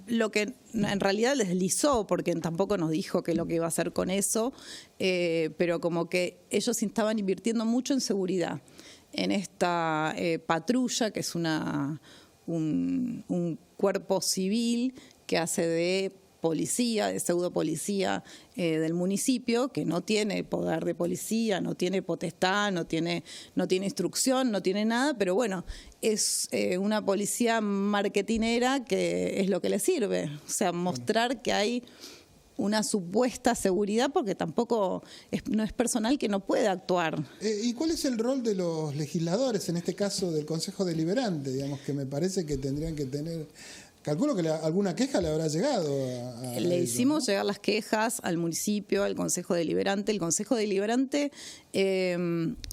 [SPEAKER 11] lo que en realidad les deslizó, porque tampoco nos dijo que lo que iba a hacer con eso, pero como que ellos estaban invirtiendo mucho en seguridad, en esta patrulla, que es un cuerpo civil que hace de policía, de pseudo policía del municipio, que no tiene poder de policía, no tiene potestad, no tiene instrucción, no tiene nada, pero bueno, es una policía marketinera que es lo que le sirve. O sea, mostrar que hay una supuesta seguridad, porque tampoco no es personal que no puede actuar.
[SPEAKER 1] ¿Y cuál es el rol de los legisladores, en este caso del Consejo Deliberante? Digamos que me parece que tendrían que tener... Calculo que alguna queja le habrá llegado a
[SPEAKER 11] Le
[SPEAKER 1] ellos,
[SPEAKER 11] hicimos
[SPEAKER 1] ¿no?
[SPEAKER 11] llegar las quejas al municipio, al Consejo Deliberante. El Consejo Deliberante,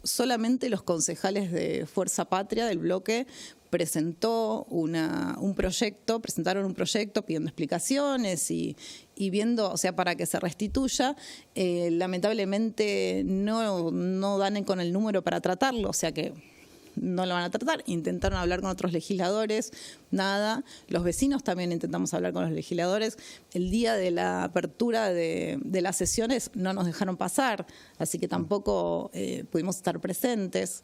[SPEAKER 11] solamente los concejales de Fuerza Patria del bloque presentaron un proyecto pidiendo explicaciones y viendo, o sea, para que se restituya. Lamentablemente no dan con el número para tratarlo, o sea que no lo van a tratar. Intentaron hablar con otros legisladores, nada. Los vecinos también intentamos hablar con los legisladores. El día de la apertura de las sesiones no nos dejaron pasar, así que tampoco pudimos estar presentes.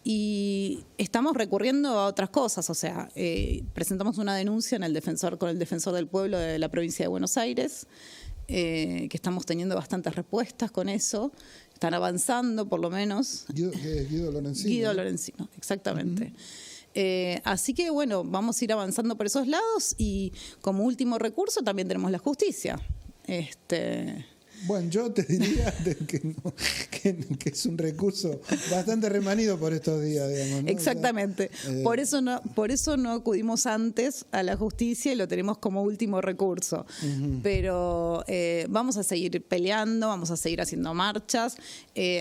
[SPEAKER 11] Y estamos recurriendo a otras cosas, o sea, presentamos una denuncia con el defensor del pueblo de la provincia de Buenos Aires, que estamos teniendo bastantes respuestas con eso. Están avanzando, por lo menos.
[SPEAKER 1] Guido Lorenzino.
[SPEAKER 11] Guido Lorenzino, exactamente. Así que, bueno, vamos a ir avanzando por esos lados y como último recurso también tenemos la justicia.
[SPEAKER 1] Bueno, yo te diría que es un recurso bastante remanido por estos días, digamos, ¿no?
[SPEAKER 11] Exactamente. Por eso no acudimos antes a la justicia y lo tenemos como último recurso. Pero vamos a seguir peleando, vamos a seguir haciendo marchas.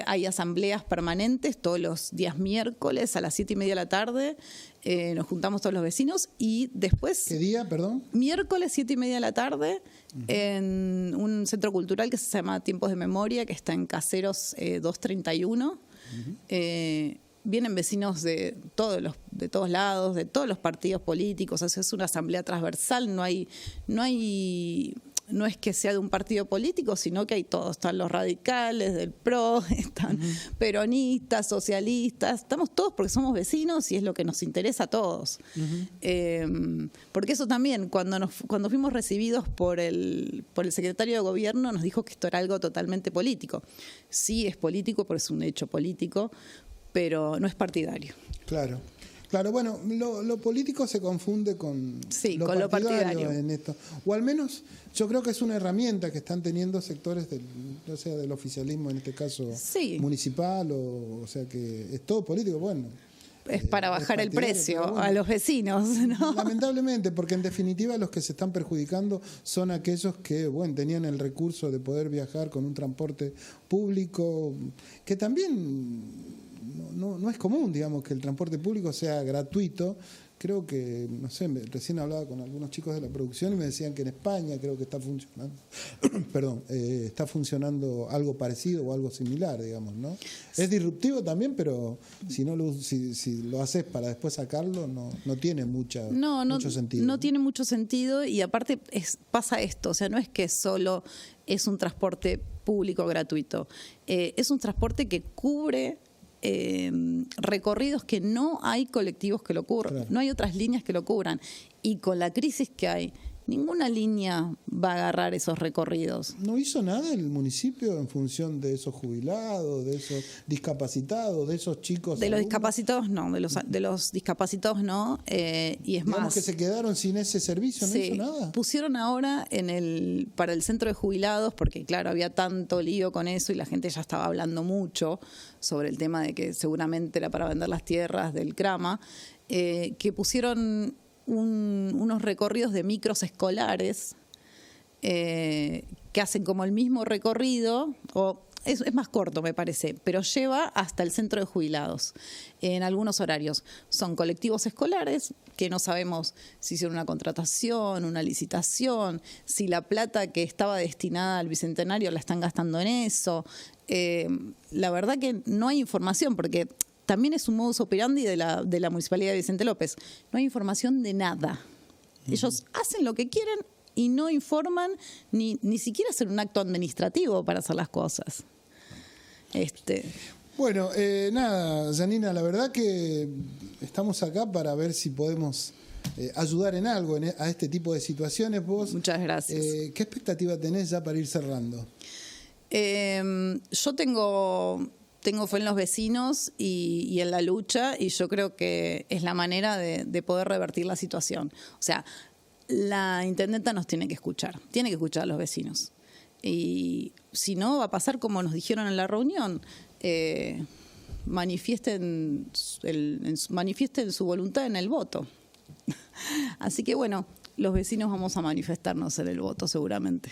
[SPEAKER 11] Hay asambleas permanentes todos los días miércoles a las 7:30 de la tarde. Nos juntamos todos los vecinos y después...
[SPEAKER 1] ¿Qué día, perdón?
[SPEAKER 11] Miércoles 7:30 de la tarde en un centro cultural que se llama Tiempos de Memoria, que está en Caseros 231. Vienen vecinos de todos lados, de todos los partidos políticos. O sea, es una asamblea transversal, no es que sea de un partido político, sino que hay todos. Están los radicales del PRO, están peronistas, socialistas, estamos todos porque somos vecinos y es lo que nos interesa a todos. Porque eso también, cuando fuimos recibidos por el secretario de Gobierno, nos dijo que esto era algo totalmente político. Sí es político, porque es un hecho político, pero no es partidario.
[SPEAKER 1] Claro. Claro, bueno, lo político se confunde con lo partidario en esto. O al menos yo creo que es una herramienta que están teniendo sectores del oficialismo, en este caso municipal, o sea que es todo político, bueno.
[SPEAKER 11] Es para bajar el precio a los vecinos, ¿no?
[SPEAKER 1] Lamentablemente, porque en definitiva los que se están perjudicando son aquellos que, bueno, tenían el recurso de poder viajar con un transporte público, que también no es común, digamos, que el transporte público sea gratuito. Creo que, no sé, recién hablaba con algunos chicos de la producción y me decían que en España creo que está funcionando, está funcionando algo parecido o algo similar, digamos, ¿no? Es disruptivo también, pero si lo haces para después sacarlo, no tiene mucho sentido.
[SPEAKER 11] No tiene mucho sentido, y aparte pasa esto, o sea, no es que solo es un transporte público gratuito, es un transporte que cubre recorridos que no hay colectivos que lo cubran, claro. No hay otras líneas que lo cubran, y con la crisis que hay, ninguna línea va a agarrar esos recorridos.
[SPEAKER 1] ¿No hizo nada el municipio en función de esos jubilados, de esos discapacitados, de esos chicos?
[SPEAKER 11] De los discapacitados no, de los discapacitados no, y es
[SPEAKER 1] digamos
[SPEAKER 11] más,
[SPEAKER 1] que se quedaron sin ese servicio, ¿no hizo nada?
[SPEAKER 11] Pusieron ahora para el centro de jubilados, porque claro, había tanto lío con eso y la gente ya estaba hablando mucho sobre el tema de que seguramente era para vender las tierras del Crama, que pusieron unos recorridos de micros escolares que hacen como el mismo recorrido, o es más corto me parece, pero lleva hasta el centro de jubilados en algunos horarios. Son colectivos escolares que no sabemos si hicieron una contratación, una licitación, si la plata que estaba destinada al Bicentenario la están gastando en eso. La verdad que no hay información, porque también es un modus operandi de la Municipalidad de Vicente López. No hay información de nada. Ellos hacen lo que quieren y no informan, ni siquiera hacen un acto administrativo para hacer las cosas.
[SPEAKER 1] Bueno, nada, Janina, la verdad que estamos acá para ver si podemos ayudar en algo a este tipo de situaciones. Vos,
[SPEAKER 11] muchas gracias.
[SPEAKER 1] ¿Qué expectativa tenés ya para ir cerrando?
[SPEAKER 11] Yo tengo fe en los vecinos y en la lucha, y yo creo que es la manera de poder revertir la situación. O sea, la intendenta nos tiene que escuchar a los vecinos. Y si no, va a pasar como nos dijeron en la reunión, manifiesten su voluntad en el voto. Así que bueno, los vecinos vamos a manifestarnos en el voto seguramente.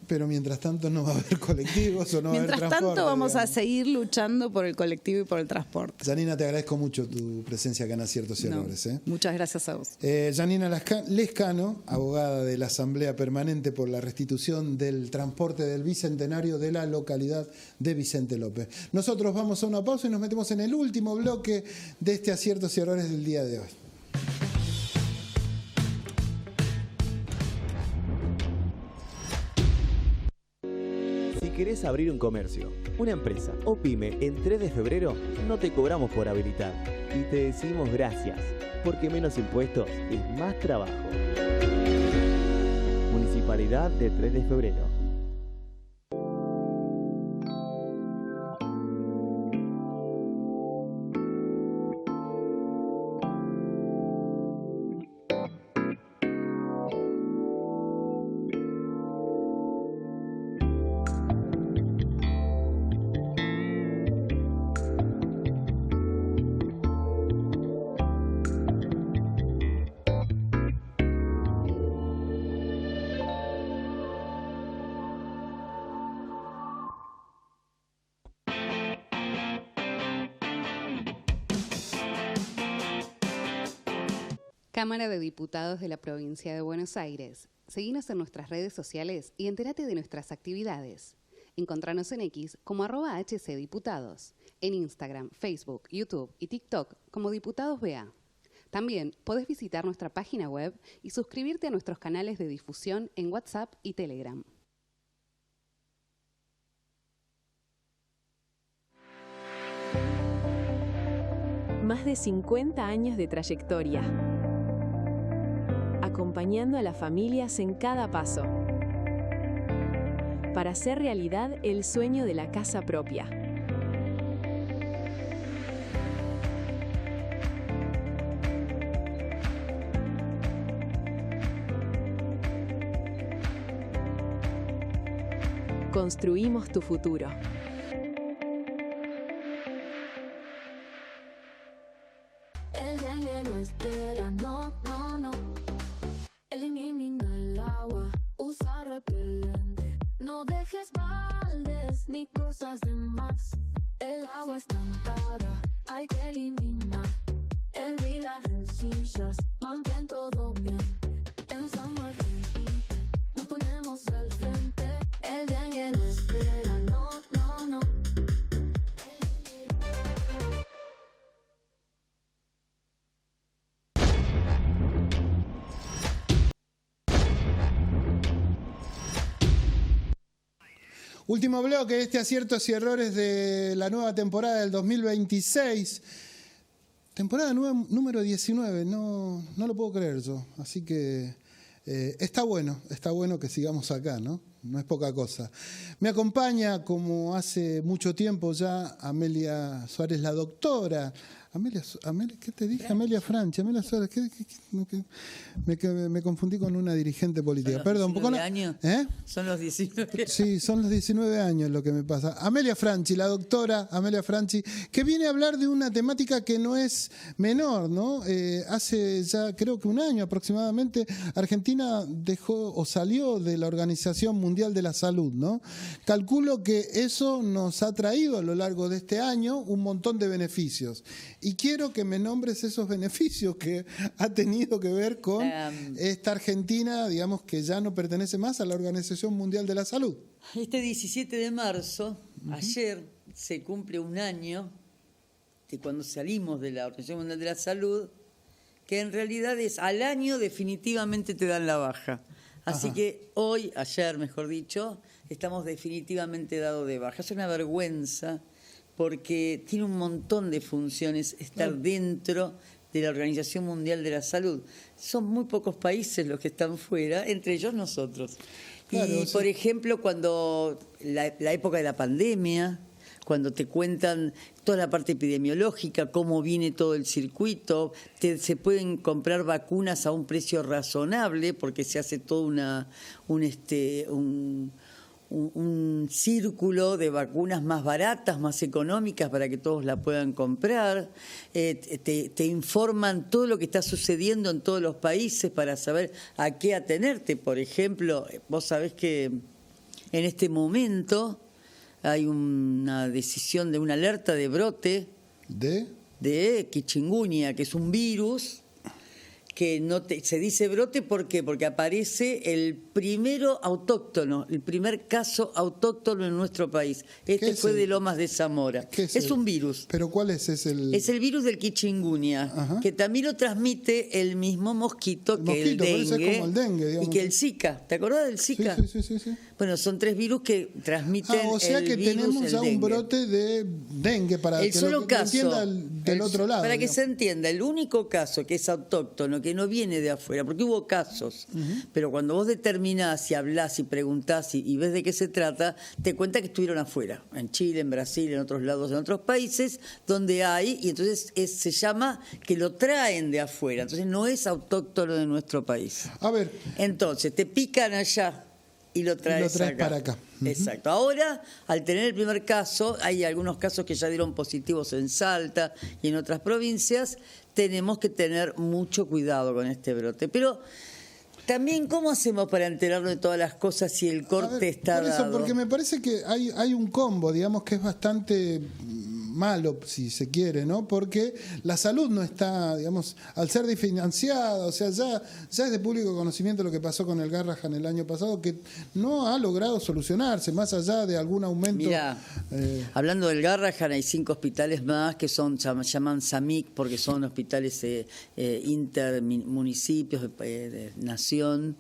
[SPEAKER 1] Pero mientras tanto no va a haber colectivos o no va a haber transporte.
[SPEAKER 11] Mientras tanto vamos a seguir luchando por el colectivo y por el transporte.
[SPEAKER 1] Janina, te agradezco mucho tu presencia acá en Aciertos y Errores.
[SPEAKER 11] Muchas gracias a vos.
[SPEAKER 1] Janina Lescano, abogada de la Asamblea Permanente por la restitución del transporte del Bicentenario de la localidad de Vicente López. Nosotros vamos a una pausa y nos metemos en el último bloque de este Aciertos y Errores del día de hoy.
[SPEAKER 7] Si querés abrir un comercio, una empresa o pyme en 3 de febrero, no te cobramos por habilitar. Y te decimos gracias, porque menos impuestos es más trabajo. Municipalidad de 3 de febrero.
[SPEAKER 8] Cámara de Diputados de la Provincia de Buenos Aires. Seguinos en nuestras redes sociales y entérate de nuestras actividades. Encontranos en X como @HCDiputados, en Instagram, Facebook, YouTube y TikTok como Diputados BA. También podés visitar nuestra página web y suscribirte a nuestros canales de difusión en WhatsApp y Telegram.
[SPEAKER 9] Más de 50 años de trayectoria, acompañando a las familias en cada paso, para hacer realidad el sueño de la casa propia. Construimos tu futuro.
[SPEAKER 10] El dengue no espera, no, no, no. Elimina el agua, usa repelente. No dejes baldes ni cosas de más. El agua estancada, hay que eliminar. El las rencillas, mantén todo bien. En San Martín nos ponemos al frente. El dengue no espera, no, no, no.
[SPEAKER 1] Último bloque de este aciertos y errores de la nueva temporada del 2026. Temporada número 19, no lo puedo creer yo. Así que está bueno que sigamos acá, ¿no? No es poca cosa. Me acompaña, como hace mucho tiempo ya, Amelia Suárez, la doctora. Amelia, ¿qué te dije? Amelia Franchi, Amelia Suárez, me confundí con una dirigente política. Perdón,
[SPEAKER 12] años? Son los 19.
[SPEAKER 1] Sí, son los 19 años lo que me pasa. Amelia Franchi, la doctora Amelia Franchi, que viene a hablar de una temática que no es menor, ¿no? Hace ya creo que un año aproximadamente, Argentina dejó o salió de la Organización Mundial de la Salud, ¿no? Calculo que eso nos ha traído a lo largo de este año un montón de beneficios. Y quiero que me nombres esos beneficios que ha tenido que ver con esta Argentina, digamos, que ya no pertenece más a la Organización Mundial de la Salud.
[SPEAKER 12] Este 17 de marzo, ayer, se cumple un año de cuando salimos de la Organización Mundial de la Salud, que en realidad es al año definitivamente te dan la baja. Así que hoy, ayer mejor dicho, estamos definitivamente dados de baja. Es una vergüenza porque tiene un montón de funciones estar dentro de la Organización Mundial de la Salud. Son muy pocos países los que están fuera, entre ellos nosotros. Claro, y, por ejemplo, cuando la época de la pandemia, cuando te cuentan toda la parte epidemiológica, cómo viene todo el circuito, se pueden comprar vacunas a un precio razonable, porque se hace todo un círculo de vacunas más baratas, más económicas para que todos la puedan comprar, te informan todo lo que está sucediendo en todos los países para saber a qué atenerte. Por ejemplo, vos sabés que en este momento hay una decisión de una alerta de brote de chikungunya, que es un virus que se dice brote, ¿por qué? Porque aparece el primero autóctono, el primer caso autóctono en nuestro país. Este fue de Lomas de Zamora. Es un virus.
[SPEAKER 1] ¿Pero cuál es? Es el
[SPEAKER 12] virus del chikungunya, que también lo transmite el mismo mosquito que el dengue,
[SPEAKER 1] es como el dengue,
[SPEAKER 12] y que el Zika. ¿Te acordás del Zika?
[SPEAKER 1] Sí.
[SPEAKER 12] Bueno, son 3 virus que transmiten
[SPEAKER 1] o sea que tenemos ya un brote de dengue, para que lo entienda del otro lado.
[SPEAKER 12] Para que se entienda, el único caso que es autóctono, que no viene de afuera, porque hubo casos, pero cuando vos determinás y hablás y preguntás y ves de qué se trata, te cuenta que estuvieron afuera, en Chile, en Brasil, en otros lados, en otros países, donde hay, y entonces se llama que lo traen de afuera, entonces no es autóctono de nuestro país.
[SPEAKER 1] A ver.
[SPEAKER 12] Entonces, te pican allá y lo traes acá.
[SPEAKER 1] Para acá.
[SPEAKER 12] Exacto. Ahora, al tener el primer caso, hay algunos casos que ya dieron positivos en Salta y en otras provincias, tenemos que tener mucho cuidado con este brote. Pero también, ¿cómo hacemos para enterarnos de todas las cosas si el corte está
[SPEAKER 1] por eso,
[SPEAKER 12] dado?
[SPEAKER 1] Porque me parece que hay un combo, digamos, que es bastante malo, si se quiere, ¿no? Porque la salud no está, digamos, al ser desfinanciada, o sea, ya es de público conocimiento lo que pasó con el Garrahan el año pasado, que no ha logrado solucionarse, más allá de algún aumento.
[SPEAKER 12] Mira, hablando del Garrahan, hay 5 hospitales más que llaman SAMIC, porque son hospitales intermunicipios de nación,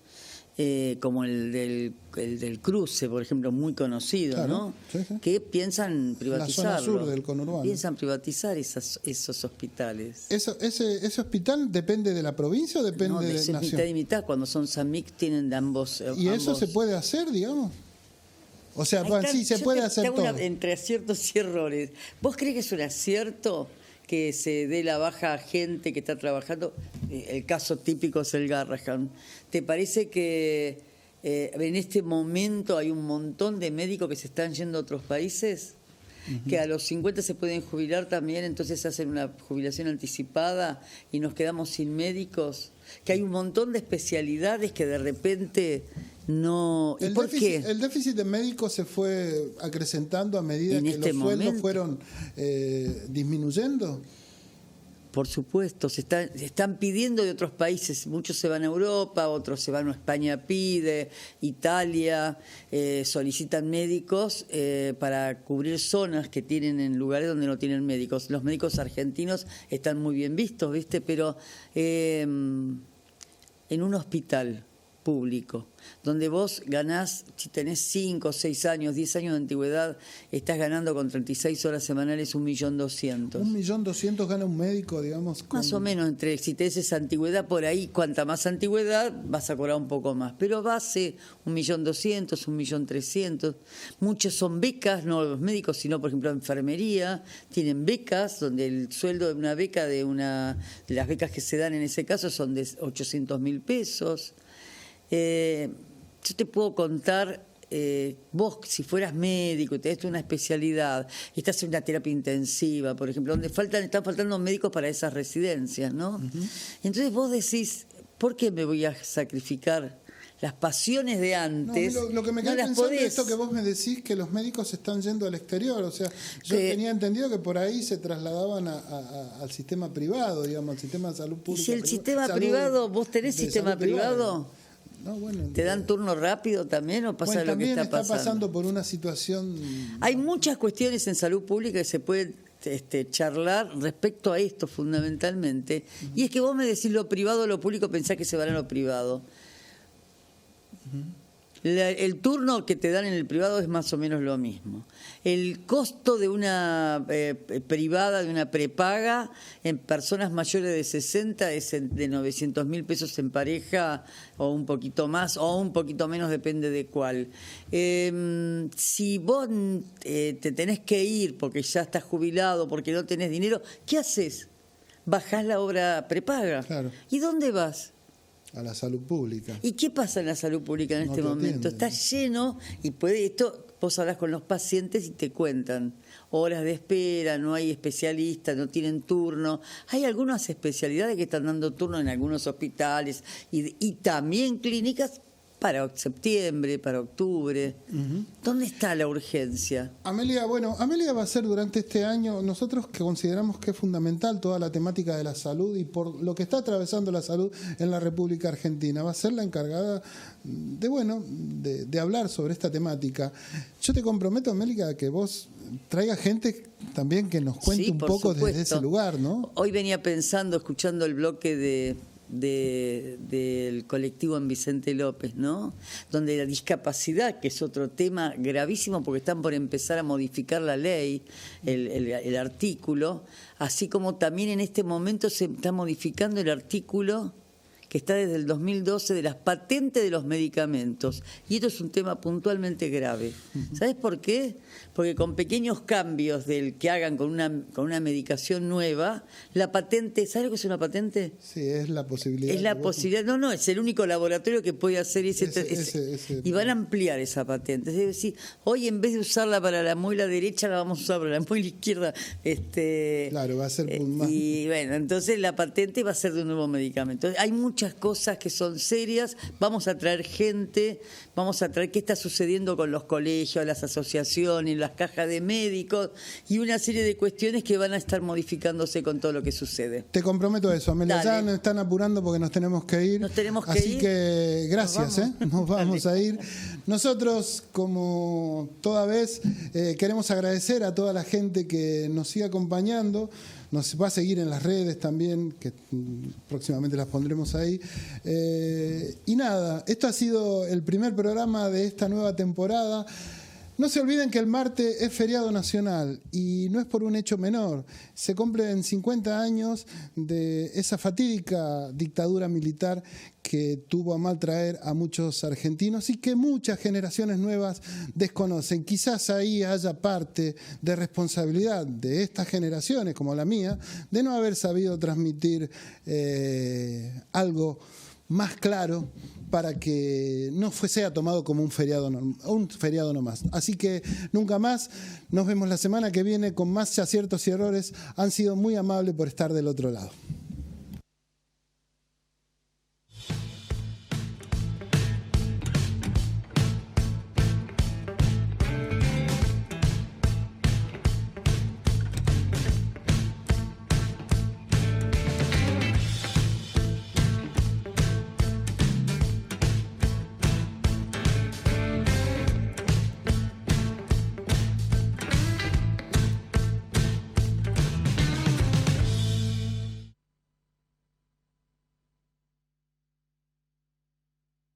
[SPEAKER 12] como el del Cruce, por ejemplo, muy conocido, claro, ¿no? Sí. Que piensan privatizarlo.
[SPEAKER 1] La zona sur del conurbano.
[SPEAKER 12] Piensan privatizar esos hospitales.
[SPEAKER 1] ¿Ese hospital depende de la provincia o depende de la nación?
[SPEAKER 12] Mitad y mitad. Cuando son SAMIC tienen de ambos.
[SPEAKER 1] ¿Y eso se puede hacer, digamos? O sea, sí, se puede hacer todo.
[SPEAKER 12] Entre aciertos y errores. ¿Vos crees que es un acierto que se dé la baja a gente que está trabajando? El caso típico es el Garrahan. ¿Te parece que en este momento hay un montón de médicos que se están yendo a otros países? que a los 50 se pueden jubilar también, entonces hacen una jubilación anticipada y nos quedamos sin médicos, que hay un montón de especialidades que de repente no... ¿Y por qué?
[SPEAKER 1] El déficit de médicos se fue acrecentando a medida que los sueldos fueron disminuyendo.
[SPEAKER 12] Por supuesto, se están pidiendo de otros países, muchos se van a Europa, otros se van a España, pide, Italia, solicitan médicos para cubrir zonas que tienen en lugares donde no tienen médicos. Los médicos argentinos están muy bien vistos, ¿viste? Pero en un hospital público, donde vos ganás, si tenés 5, 6 años, 10 años de antigüedad, estás ganando con 36 horas semanales 1.200.000.
[SPEAKER 1] 1.200.000 gana un médico, digamos.
[SPEAKER 12] Más o menos, si tenés esa antigüedad por ahí, cuanta más antigüedad, vas a cobrar un poco más. Pero base 1.200.000, 1.300.000. Muchos son becas, no los médicos, sino por ejemplo enfermería, tienen becas, donde el sueldo de una beca, de las becas que se dan en ese caso son de 800.000 pesos. Yo te puedo contar, vos si fueras médico y tenés una especialidad, estás en una terapia intensiva, por ejemplo, donde están faltando médicos para esas residencias, ¿no? Entonces vos decís, ¿por qué me voy a sacrificar las pasiones de antes?
[SPEAKER 1] No, lo que me queda pensando es esto que vos me decís, que los médicos están yendo al exterior. O sea, yo tenía entendido que por ahí se trasladaban al sistema privado, digamos, al sistema de salud pública.
[SPEAKER 12] ¿Y si el sistema privado, vos tenés sistema privado?
[SPEAKER 1] No, bueno,
[SPEAKER 12] ¿te dan turno rápido también o pasa lo que está pasando?
[SPEAKER 1] También está pasando por una situación...
[SPEAKER 12] Hay muchas cuestiones en salud pública que se pueden charlar respecto a esto fundamentalmente. Y es que vos me decís lo privado o lo público, pensás que se van a lo privado. El turno que te dan en el privado es más o menos lo mismo. El costo de una privada, de una prepaga, en personas mayores de 60 es de 900.000 pesos en pareja, o un poquito más, o un poquito menos, depende de cuál. Si vos te tenés que ir porque ya estás jubilado, porque no tenés dinero, ¿qué haces? Bajás la obra prepaga.
[SPEAKER 1] Claro.
[SPEAKER 12] ¿Y dónde vas?
[SPEAKER 1] A la salud pública.
[SPEAKER 12] ¿Y qué pasa en la salud pública en este momento? Está lleno y vos hablas con los pacientes y te cuentan horas de espera, no hay especialistas, no tienen turno. Hay algunas especialidades que están dando turno en algunos hospitales y también clínicas para septiembre, para octubre. ¿Dónde está la urgencia?
[SPEAKER 1] Amelia va a ser durante este año, nosotros que consideramos que es fundamental toda la temática de la salud y por lo que está atravesando la salud en la República Argentina, va a ser la encargada de hablar sobre esta temática. Yo te comprometo, Amelia, que vos traigas gente también que nos cuente un poco desde ese lugar, ¿no?
[SPEAKER 12] Hoy venía pensando, escuchando el bloque del colectivo en Vicente López, ¿no? Donde la discapacidad, que es otro tema gravísimo porque están por empezar a modificar la ley, el artículo, así como también en este momento se está modificando el artículo que está desde el 2012 de las patentes de los medicamentos. Y esto es un tema puntualmente grave. ¿Sabes por qué? Porque con pequeños cambios del que hagan con una medicación nueva, la patente, ¿sabes lo que es una patente?
[SPEAKER 1] Sí, es la posibilidad.
[SPEAKER 12] Es la posibilidad, no, es el único laboratorio que puede hacer y van a ampliar esa patente. Es decir, hoy en vez de usarla para la muela derecha, la vamos a usar para la muela izquierda.
[SPEAKER 1] Claro, va a ser más.
[SPEAKER 12] Y bueno, entonces la patente va a ser de un nuevo medicamento. Hay muchas cosas que son serias, vamos a traer gente, vamos a traer qué está sucediendo con los colegios, las asociaciones, las cajas de médicos y una serie de cuestiones que van a estar modificándose con todo lo que sucede.
[SPEAKER 1] Te comprometo a eso, Amelia. Ya nos están apurando porque nos tenemos que ir. Así que gracias, nos vamos a ir. Nosotros, como toda vez, queremos agradecer a toda la gente que nos sigue acompañando. Nos va a seguir en las redes también, que próximamente las pondremos ahí. Y nada, esto ha sido el primer programa de esta nueva temporada. No se olviden que el martes es feriado nacional y no es por un hecho menor. Se cumplen 50 años de esa fatídica dictadura militar que tuvo a mal traer a muchos argentinos y que muchas generaciones nuevas desconocen. Quizás ahí haya parte de responsabilidad de estas generaciones, como la mía, de no haber sabido transmitir algo más claro para que no sea tomado como un feriado nomás. Así que nunca más, nos vemos la semana que viene con más aciertos y errores. Han sido muy amables por estar del otro lado.